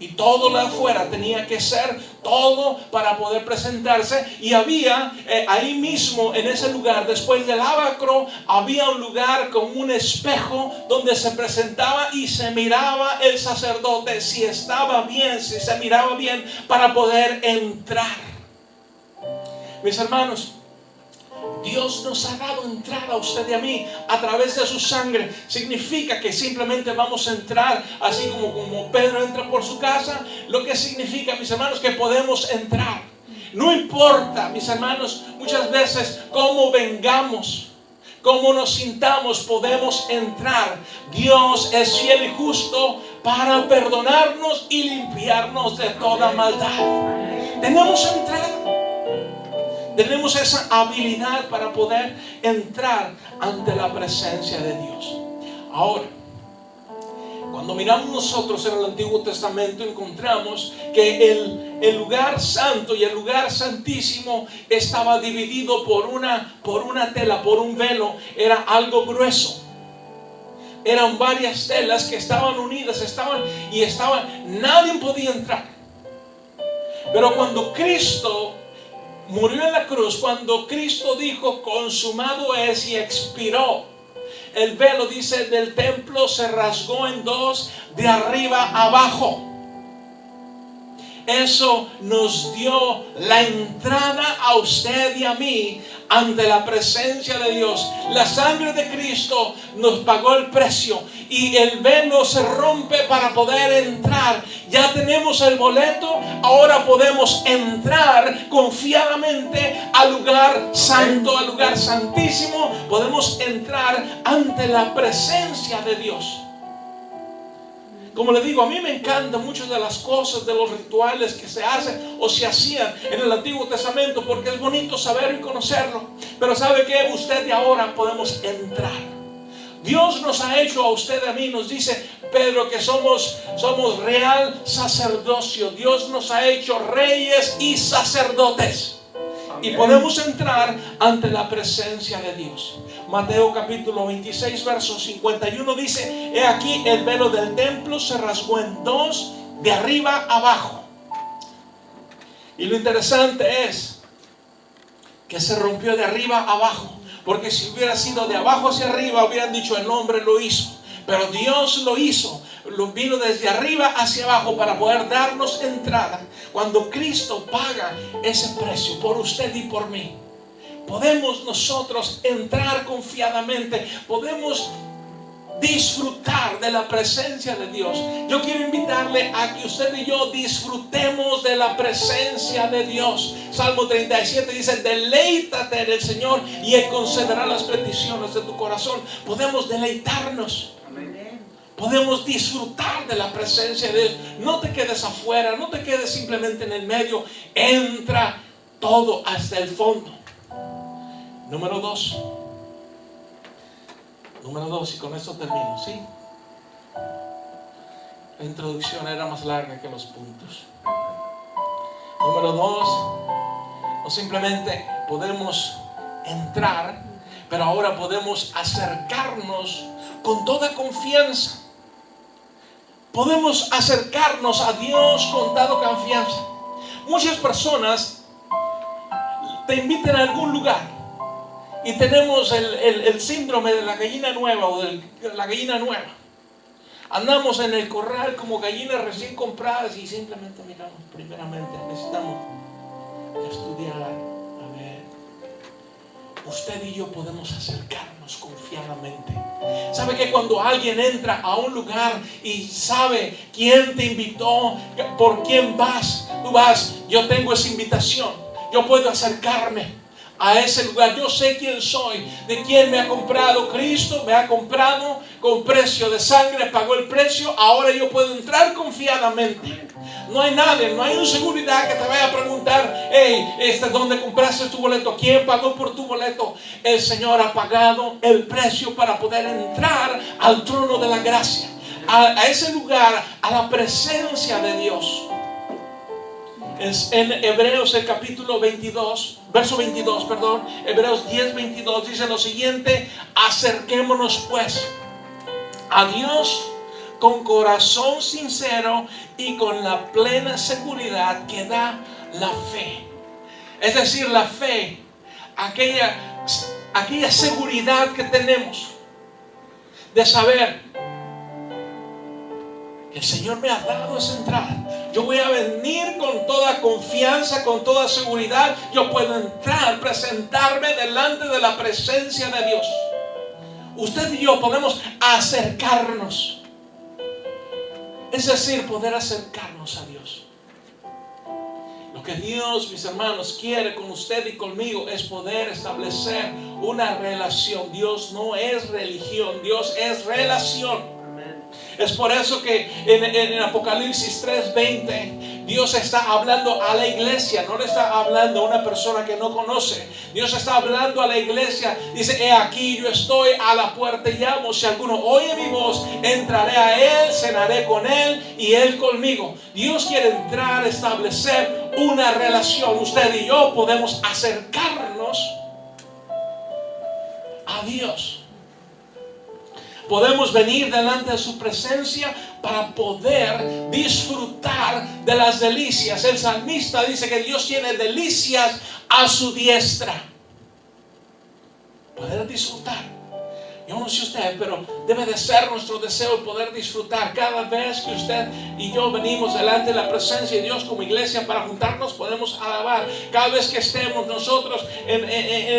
S5: Y todo lo de afuera tenía que ser todo para poder presentarse. Y había ahí mismo, en ese lugar, después del lavacro, había un lugar con un espejo donde se presentaba y se miraba el sacerdote si estaba bien, si se miraba bien, para poder entrar. Mis hermanos, Dios nos ha dado entrada a usted y a mí a través de su sangre. Significa que simplemente vamos a entrar así como Pedro entra por su casa. Lo que significa, mis hermanos, que podemos entrar. No importa, mis hermanos, muchas veces cómo vengamos, cómo nos sintamos, podemos entrar. Dios es fiel y justo para perdonarnos y limpiarnos de toda maldad. Tenemos entrada. Tenemos esa habilidad para poder entrar ante la presencia de Dios. Ahora, cuando miramos nosotros en el Antiguo Testamento, encontramos que el lugar santo y el lugar santísimo estaba dividido por una tela, por un velo. Era algo grueso. Eran varias telas que estaban unidas, nadie podía entrar. Pero cuando Cristo murió en la cruz, cuando Cristo dijo consumado es y expiró, el velo, dice, del templo se rasgó en dos, de arriba abajo. Eso nos dio la entrada a usted y a mí ante la presencia de Dios. La sangre de Cristo nos pagó el precio y el velo se rompe para poder entrar. Ya tenemos el boleto, ahora podemos entrar confiadamente al lugar santo, al lugar santísimo. Podemos entrar ante la presencia de Dios. Como le digo, a mí me encantan muchas de las cosas, de los rituales que se hacen o se hacían en el Antiguo Testamento, porque es bonito saber y conocerlo. Pero ¿sabe qué? Usted y ahora podemos entrar. Dios nos ha hecho a usted y a mí, nos dice Pedro, que somos real sacerdocio. Dios nos ha hecho reyes y sacerdotes. Y podemos entrar ante la presencia de Dios. Mateo capítulo 26 verso 51 dice: he aquí el velo del templo se rasgó en dos, de arriba abajo. Y lo interesante es que se rompió de arriba abajo, porque si hubiera sido de abajo hacia arriba hubieran dicho el hombre lo hizo. Pero Dios lo hizo, lo vino desde arriba hacia abajo para poder darnos entrada. Cuando Cristo paga ese precio por usted y por mí, podemos nosotros entrar confiadamente, podemos disfrutar de la presencia de Dios. Yo quiero invitarle a que usted y yo disfrutemos de la presencia de Dios. Salmo 37 dice: deleítate en el Señor y Él concederá las peticiones de tu corazón. Podemos deleitarnos. Podemos disfrutar de la presencia de Dios. No te quedes afuera, no te quedes simplemente en el medio. Entra todo hasta el fondo. Número dos, y con esto termino, ¿sí? La introducción era más larga que los puntos. Número dos, no simplemente podemos entrar, pero ahora podemos acercarnos con toda confianza. Podemos acercarnos a Dios con toda confianza. Muchas personas te invitan a algún lugar y tenemos el síndrome de la gallina nueva o de la gallina nueva. Andamos en el corral como gallinas recién compradas y simplemente miramos. Primeramente necesitamos estudiar. A ver, usted y yo podemos acercarnos confiadamente. ¿Sabe que cuando alguien entra a un lugar y sabe quién te invitó, por quién vas, tú vas, yo tengo esa invitación, yo puedo acercarme a ese lugar, yo sé quién soy, de quién me ha comprado Cristo, me ha comprado con precio de sangre, pagó el precio, ahora yo puedo entrar confiadamente. No hay nadie, no hay un seguridad que te vaya a preguntar: hey, ¿dónde compraste tu boleto? ¿Quién pagó por tu boleto? El Señor ha pagado el precio para poder entrar al trono de la gracia, a ese lugar, a la presencia de Dios. En Hebreos el capítulo 22, verso 22, perdón, Hebreos 10:22 dice lo siguiente: acerquémonos pues a Dios con corazón sincero y con la plena seguridad que da la fe. Es decir, la fe, aquella seguridad que tenemos de saber que el Señor me ha dado esa entrada. Yo voy a venir con toda confianza, con toda seguridad. Yo puedo entrar, presentarme delante de la presencia de Dios. Usted y yo podemos acercarnos. Es decir, poder acercarnos a Dios. Lo que Dios, mis hermanos, quiere con usted y conmigo es poder establecer una relación. Dios no es religión, Dios es relación. Es por eso que en Apocalipsis 3:20 Dios está hablando a la iglesia, no le está hablando a una persona que no conoce. Dios está hablando a la iglesia. Dice: he aquí yo estoy a la puerta y llamo. Si alguno oye mi voz, entraré a él, cenaré con él y él conmigo. Dios quiere entrar, establecer una relación. Usted y yo podemos acercarnos a Dios. Podemos venir delante de su presencia para poder disfrutar de las delicias. El salmista dice que Dios tiene delicias a su diestra. Poder disfrutar. Yo no sé usted, pero debe de ser nuestro deseo poder disfrutar. Cada vez que usted y yo venimos delante de la presencia de Dios como iglesia para juntarnos, podemos alabar. Cada vez que estemos nosotros en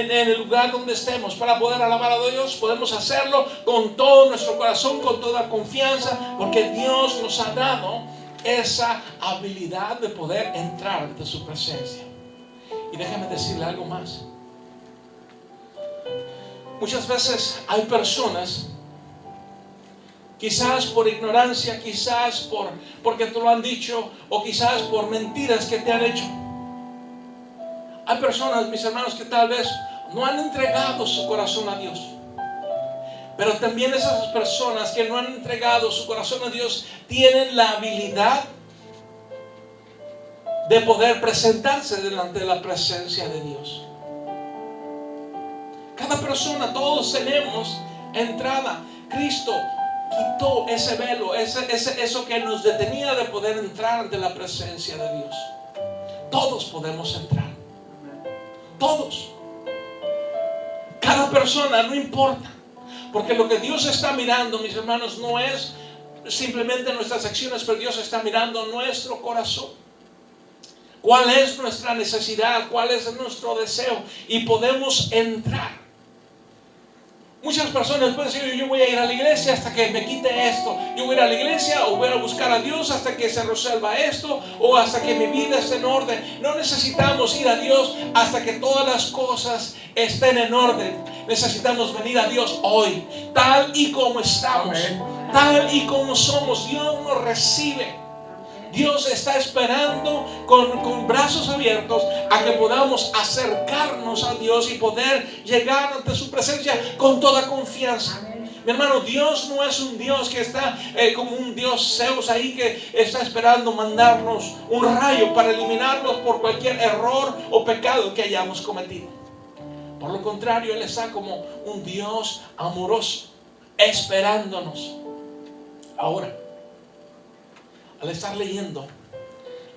S5: el lugar donde estemos para poder alabar a Dios, podemos hacerlo con todo nuestro corazón, con toda confianza, porque Dios nos ha dado esa habilidad de poder entrar ante su presencia. Y déjame decirle algo más. Muchas veces hay personas, quizás por ignorancia, quizás porque te lo han dicho, o quizás por mentiras que te han hecho. Hay personas, mis hermanos, que tal vez no han entregado su corazón a Dios. Pero también esas personas que no han entregado su corazón a Dios tienen la habilidad de poder presentarse delante de la presencia de Dios. Cada persona, todos tenemos entrada. Cristo quitó ese velo, eso que nos detenía de poder entrar ante la presencia de Dios. Todos podemos entrar. Todos. Cada persona, no importa. Porque lo que Dios está mirando, mis hermanos, no es simplemente nuestras acciones, pero Dios está mirando nuestro corazón. ¿Cuál es nuestra necesidad? ¿Cuál es nuestro deseo? Y podemos entrar. Muchas personas pueden decir: yo voy a ir a la iglesia hasta que me quite esto. Yo voy a ir a la iglesia o voy a buscar a Dios hasta que se resuelva esto, o hasta que mi vida esté en orden. No necesitamos ir a Dios hasta que todas las cosas estén en orden. Necesitamos venir a Dios hoy, tal y como estamos. Amén. Tal y como somos. Dios nos recibe. Dios está esperando con brazos abiertos a que podamos acercarnos a Dios y poder llegar ante su presencia con toda confianza. Mi hermano, Dios no es un Dios que está como un Dios Zeus ahí que está esperando mandarnos un rayo para eliminarnos por cualquier error o pecado que hayamos cometido. Por lo contrario, Él está como un Dios amoroso, esperándonos. Ahora, al estar leyendo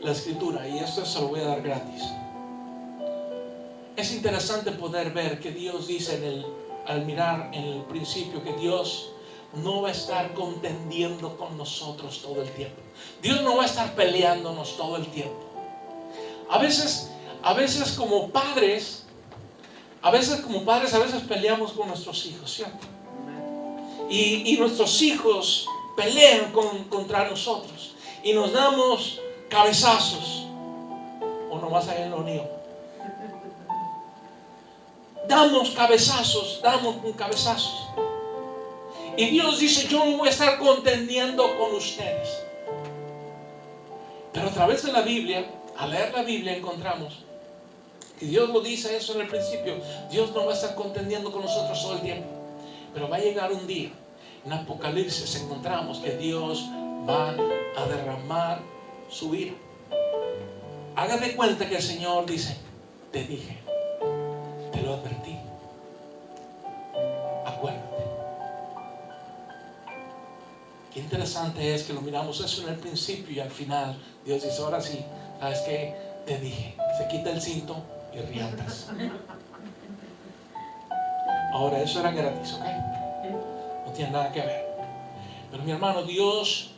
S5: la escritura, y esto se lo voy a dar gratis, es interesante poder ver que Dios dice al mirar en el principio que Dios no va a estar contendiendo con nosotros todo el tiempo. Dios no va a estar peleándonos todo el tiempo. A veces como padres, a veces peleamos con nuestros hijos, ¿cierto? Y nuestros hijos pelean contra nosotros. Y nos damos cabezazos. O nomás ahí en lo unió. Damos cabezazos. Y Dios dice: yo no voy a estar contendiendo con ustedes. Pero a través de la Biblia, al leer la Biblia, encontramos que Dios lo dice eso en el principio. Dios no va a estar contendiendo con nosotros todo el tiempo. Pero va a llegar un día. En Apocalipsis encontramos que Dios va a derramar su ira. Haga de cuenta que el Señor dice: te dije, te lo advertí, acuérdate. Qué interesante es que lo miramos eso en el principio y al final Dios dice: ahora sí, ¿sabes qué? Te dije. Se quita el cinto y riendas. Ahora, eso era gratis, ¿ok? No tiene nada que ver. Pero mi hermano, Dios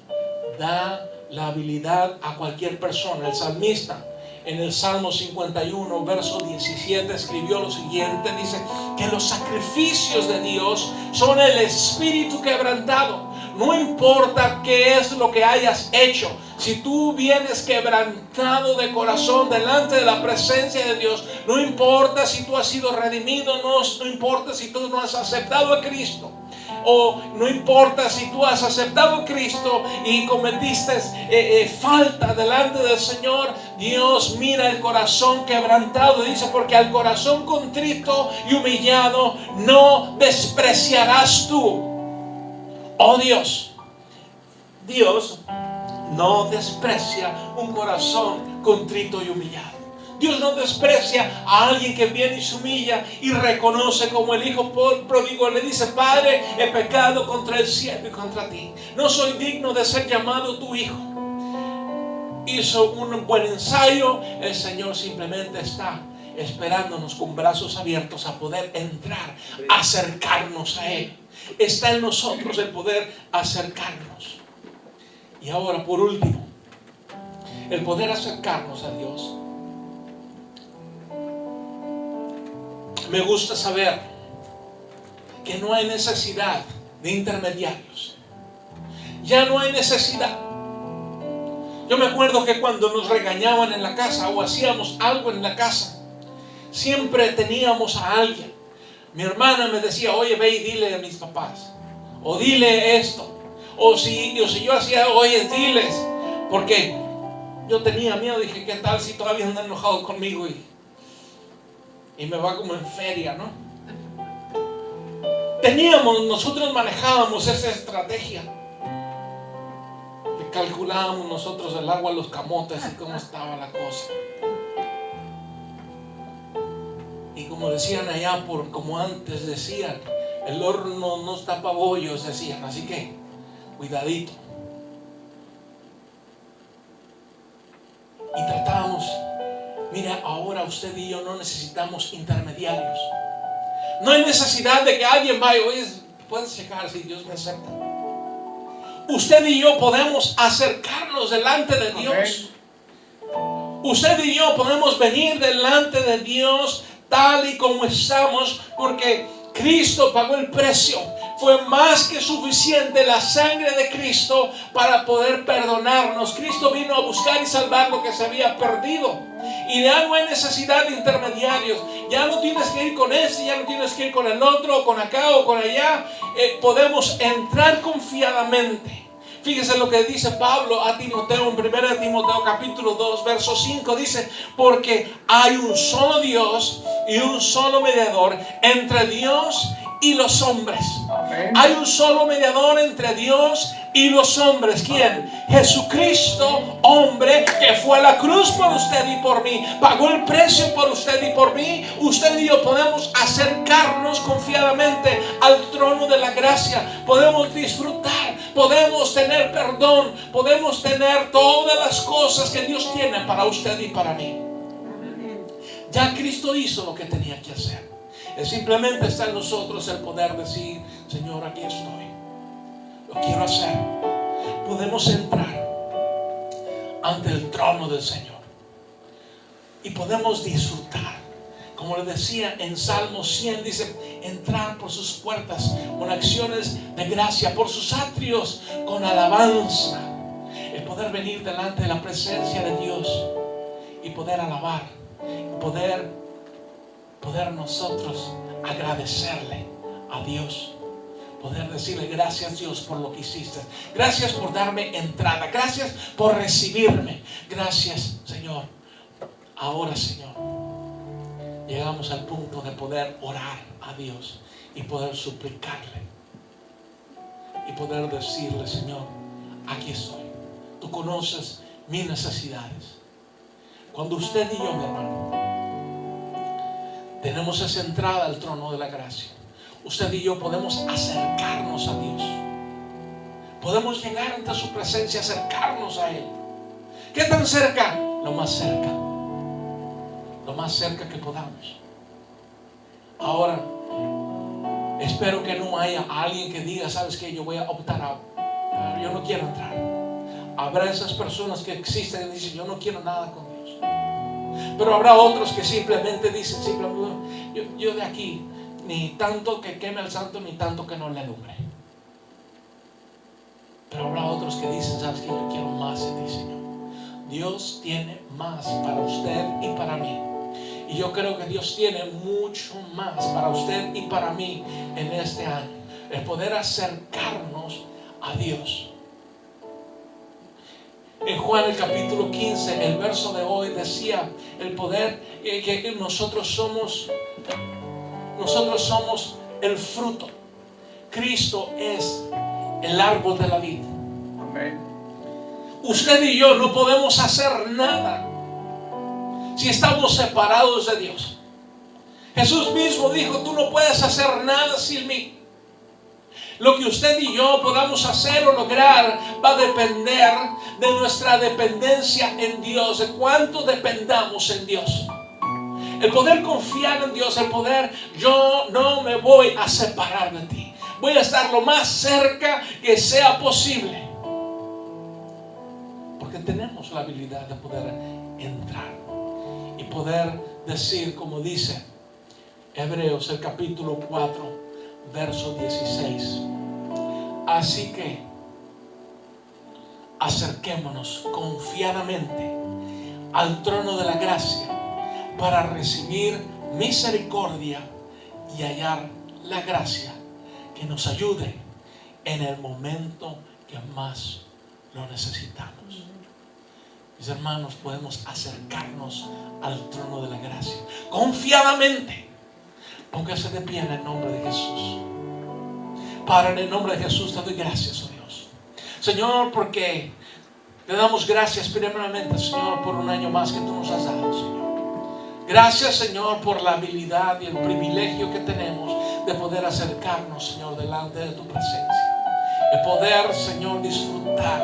S5: da la habilidad a cualquier persona. El salmista en el Salmo 51 verso 17 escribió lo siguiente: dice que los sacrificios de Dios son el espíritu quebrantado. No importa qué es lo que hayas hecho, si tú vienes quebrantado de corazón delante de la presencia de Dios, no importa si tú has sido redimido, no importa si tú no has aceptado a Cristo, o no importa si tú has aceptado a Cristo y cometiste falta delante del Señor, Dios mira el corazón quebrantado y dice: porque al corazón contrito y humillado no despreciarás tú. Oh Dios, Dios no desprecia un corazón contrito y humillado. Dios no desprecia a alguien que viene y se humilla y reconoce, como el hijo pródigo le dice: Padre, he pecado contra el cielo y contra ti. No soy digno de ser llamado tu hijo. Hizo un buen ensayo. El Señor simplemente está esperándonos con brazos abiertos a poder entrar, acercarnos a Él. Está en nosotros el poder acercarnos. Y ahora, por último, el poder acercarnos a Dios. Me gusta saber que no hay necesidad de intermediarios. Ya no hay necesidad. Yo me acuerdo que cuando nos regañaban en la casa o hacíamos algo en la casa, siempre teníamos a alguien. Mi hermana me decía: oye, ve y dile a mis papás, o dile esto, o si yo hacía: oye, diles, porque yo tenía miedo. Dije: ¿qué tal si todavía andan enojados conmigo y me va como en feria, ¿no? Nosotros manejábamos esa estrategia. Calculábamos nosotros el agua a los camotes y cómo estaba la cosa. Y como decían allá, como antes decían, el horno no tapa bollos, decían. Así que, cuidadito. Y tratábamos. Mira, ahora usted y yo no necesitamos intermediarios. No hay necesidad de que alguien vaya: oye, puedes checar si Dios me acepta. Usted y yo podemos acercarnos delante de Dios. Usted y yo podemos venir delante de Dios tal y como estamos, porque Cristo pagó el precio. Fue más que suficiente la sangre de Cristo para poder perdonarnos. Cristo vino a buscar y salvar lo que se había perdido. Y ya no hay necesidad de intermediarios. Ya no tienes que ir con ese, ya no tienes que ir con el otro, o con acá o con allá. Podemos entrar confiadamente. Fíjese lo que dice Pablo a Timoteo en 1 Timoteo capítulo 2 verso 5. Dice: porque hay un solo Dios y un solo mediador entre Dios y los hombres. Amén. Hay un solo mediador entre Dios y los hombres. ¿Quién? Jesucristo, hombre, que fue a la cruz por usted y por mí. Pagó el precio por usted y por mí. Usted y yo podemos acercarnos confiadamente al trono de la gracia. Podemos disfrutar, podemos tener perdón, podemos tener todas las cosas que Dios tiene para usted y para mí. Ya Cristo hizo lo que tenía que hacer. Simplemente está en nosotros el poder decir: Señor, aquí estoy, lo quiero hacer. Podemos entrar ante el trono del Señor y podemos disfrutar, como le decía en Salmo 100, dice: entrar por sus puertas con acciones de gracia, por sus atrios con alabanza. El poder venir delante de la presencia de Dios y poder alabar, poder nosotros agradecerle a Dios, poder decirle: gracias Dios por lo que hiciste, gracias por darme entrada, gracias por recibirme, gracias Señor. Ahora, Señor, llegamos al punto de poder orar a Dios y poder suplicarle y poder decirle: Señor, aquí estoy, tú conoces mis necesidades. Cuando usted y yo, mi hermano, tenemos esa entrada al trono de la gracia, usted y yo podemos acercarnos a Dios. Podemos llegar ante su presencia, acercarnos a Él. ¿Qué tan cerca? Lo más cerca que podamos. Ahora, espero que no haya alguien que diga: ¿sabes qué? Yo voy a optar yo no quiero entrar. Habrá esas personas que existen y dicen: yo no quiero nada con Dios. Pero habrá otros que simplemente dicen: yo de aquí, ni tanto que queme al santo, ni tanto que no le alumbre. Pero habrá otros que dicen: ¿sabes qué? Yo quiero más de ti, Señor. Dios tiene más para usted y para mí. Y yo creo que Dios tiene mucho más para usted y para mí en este año. El poder acercarnos a Dios. En Juan el capítulo 15, el verso de hoy decía el poder que nosotros somos el fruto. Cristo es el árbol de la vida. Amén. Usted y yo no podemos hacer nada si estamos separados de Dios. Jesús mismo dijo, tú no puedes hacer nada sin mí. Lo que usted y yo podamos hacer o lograr va a depender de nuestra dependencia en Dios, de cuánto dependamos en Dios. El poder confiar en Dios, el poder, yo no me voy a separar de ti. Voy a estar lo más cerca que sea posible. Porque tenemos la habilidad de poder entrar y poder decir, como dice Hebreos, el capítulo 4, verso 16. Así que acerquémonos confiadamente al trono de la gracia para recibir misericordia y hallar la gracia que nos ayude en el momento que más lo necesitamos. Mis hermanos, podemos acercarnos al trono de la gracia confiadamente. Póngase de pie en el nombre de Jesús. Padre, en el nombre de Jesús te doy gracias, oh Dios. Señor, porque te damos gracias primeramente, Señor, por un año más que tú nos has dado, Señor. Gracias, Señor, por la habilidad y el privilegio que tenemos de poder acercarnos, Señor, delante de tu presencia. De poder, Señor, disfrutar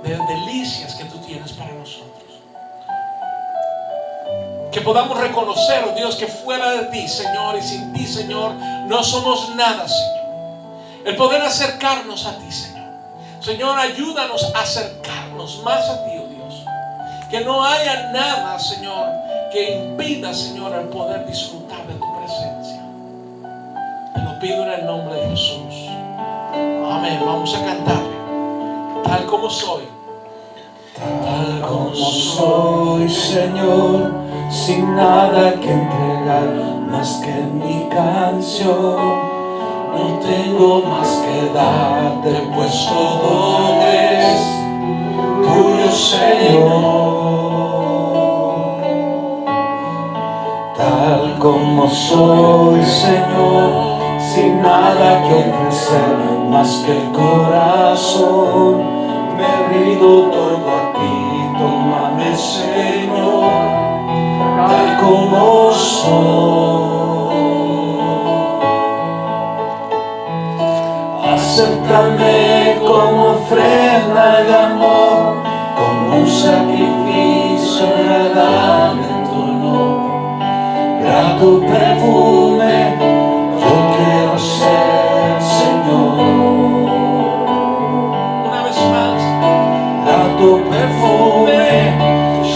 S5: de delicias que tú tienes para nosotros. Que podamos reconocer, oh Dios, que fuera de ti, Señor, y sin ti, Señor, no somos nada, Señor. El poder acercarnos a ti, Señor. Señor, ayúdanos a acercarnos más a ti, oh Dios. Que no haya nada, Señor, que impida, Señor, el poder disfrutar de tu presencia. Te lo pido en el nombre de Jesús. Amén. Vamos a cantarle. Tal como soy.
S3: Tal como soy, Señor, sin nada que entregar más que mi canción. No tengo más que darte, pues todo es tuyo, Señor. Tal como soy, Señor, sin nada que ofrecer más que el corazón. Me rindo todo a ti, tómame, Señor, tal como soy. Acéptame como ofrenda de amor, como un sacrificio agradable en tu honor. Grato perfume, yo quiero ser, Señor.
S5: Una vez más.
S3: Grato perfume,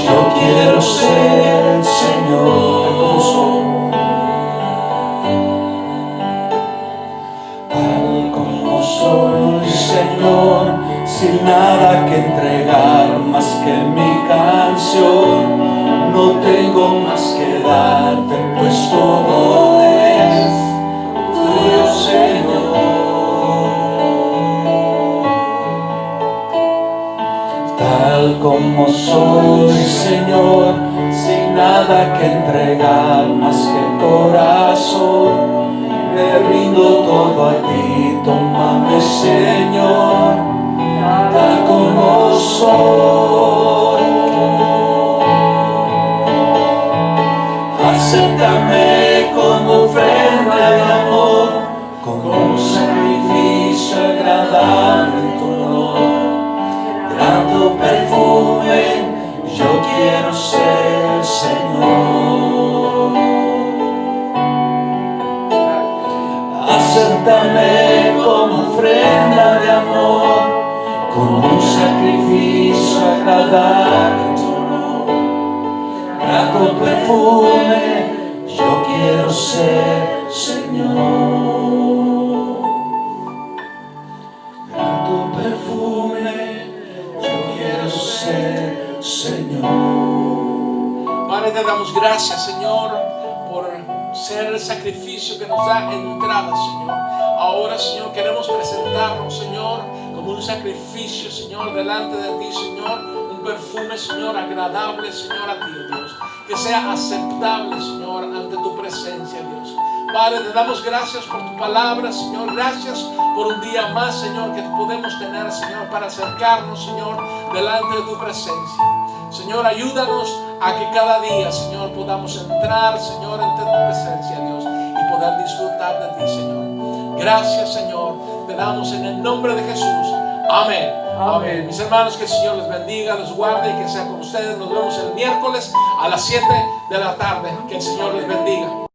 S3: yo quiero ser, Señor. Tal como soy. Soy, Señor, sin nada que entregar más que mi canción. No tengo más que darte, pues todo es tuyo, Señor. Tal como soy, Señor, sin nada que entregar más que el corazón. Me rindo todo a ti, tómame, Señor, tal como soy. Acéptame como ofrenda de amor, como un sacrificio agradable en tu honor. Grato perfume, yo quiero ser, Señor. Acéptame como ofrenda de amor, como un sacrificio agradable en tu honor. Grato perfume, yo quiero ser, Señor. Grato perfume, yo quiero ser, Señor.
S5: Padre, te damos gracias, Señor, por ser el sacrificio que nos da entrada, Señor. Ahora, Señor, queremos presentarnos, Señor, como un sacrificio, Señor, delante de ti, Señor. Un perfume, Señor, agradable, Señor, a ti, Dios. Que sea aceptable, Señor, ante tu presencia, Dios. Padre, te damos gracias por tu palabra, Señor. Gracias por un día más, Señor, que podemos tener, Señor, para acercarnos, Señor, delante de tu presencia. Señor, ayúdanos a que cada día, Señor, podamos entrar, Señor, ante tu presencia, Dios, y poder disfrutar de ti, Señor. Gracias, Señor, te damos en el nombre de Jesús. Amén. Amén. Mis hermanos, que el Señor les bendiga, los guarde y que sea con ustedes. Nos vemos el miércoles a las 7 de la tarde. Que el Señor les bendiga.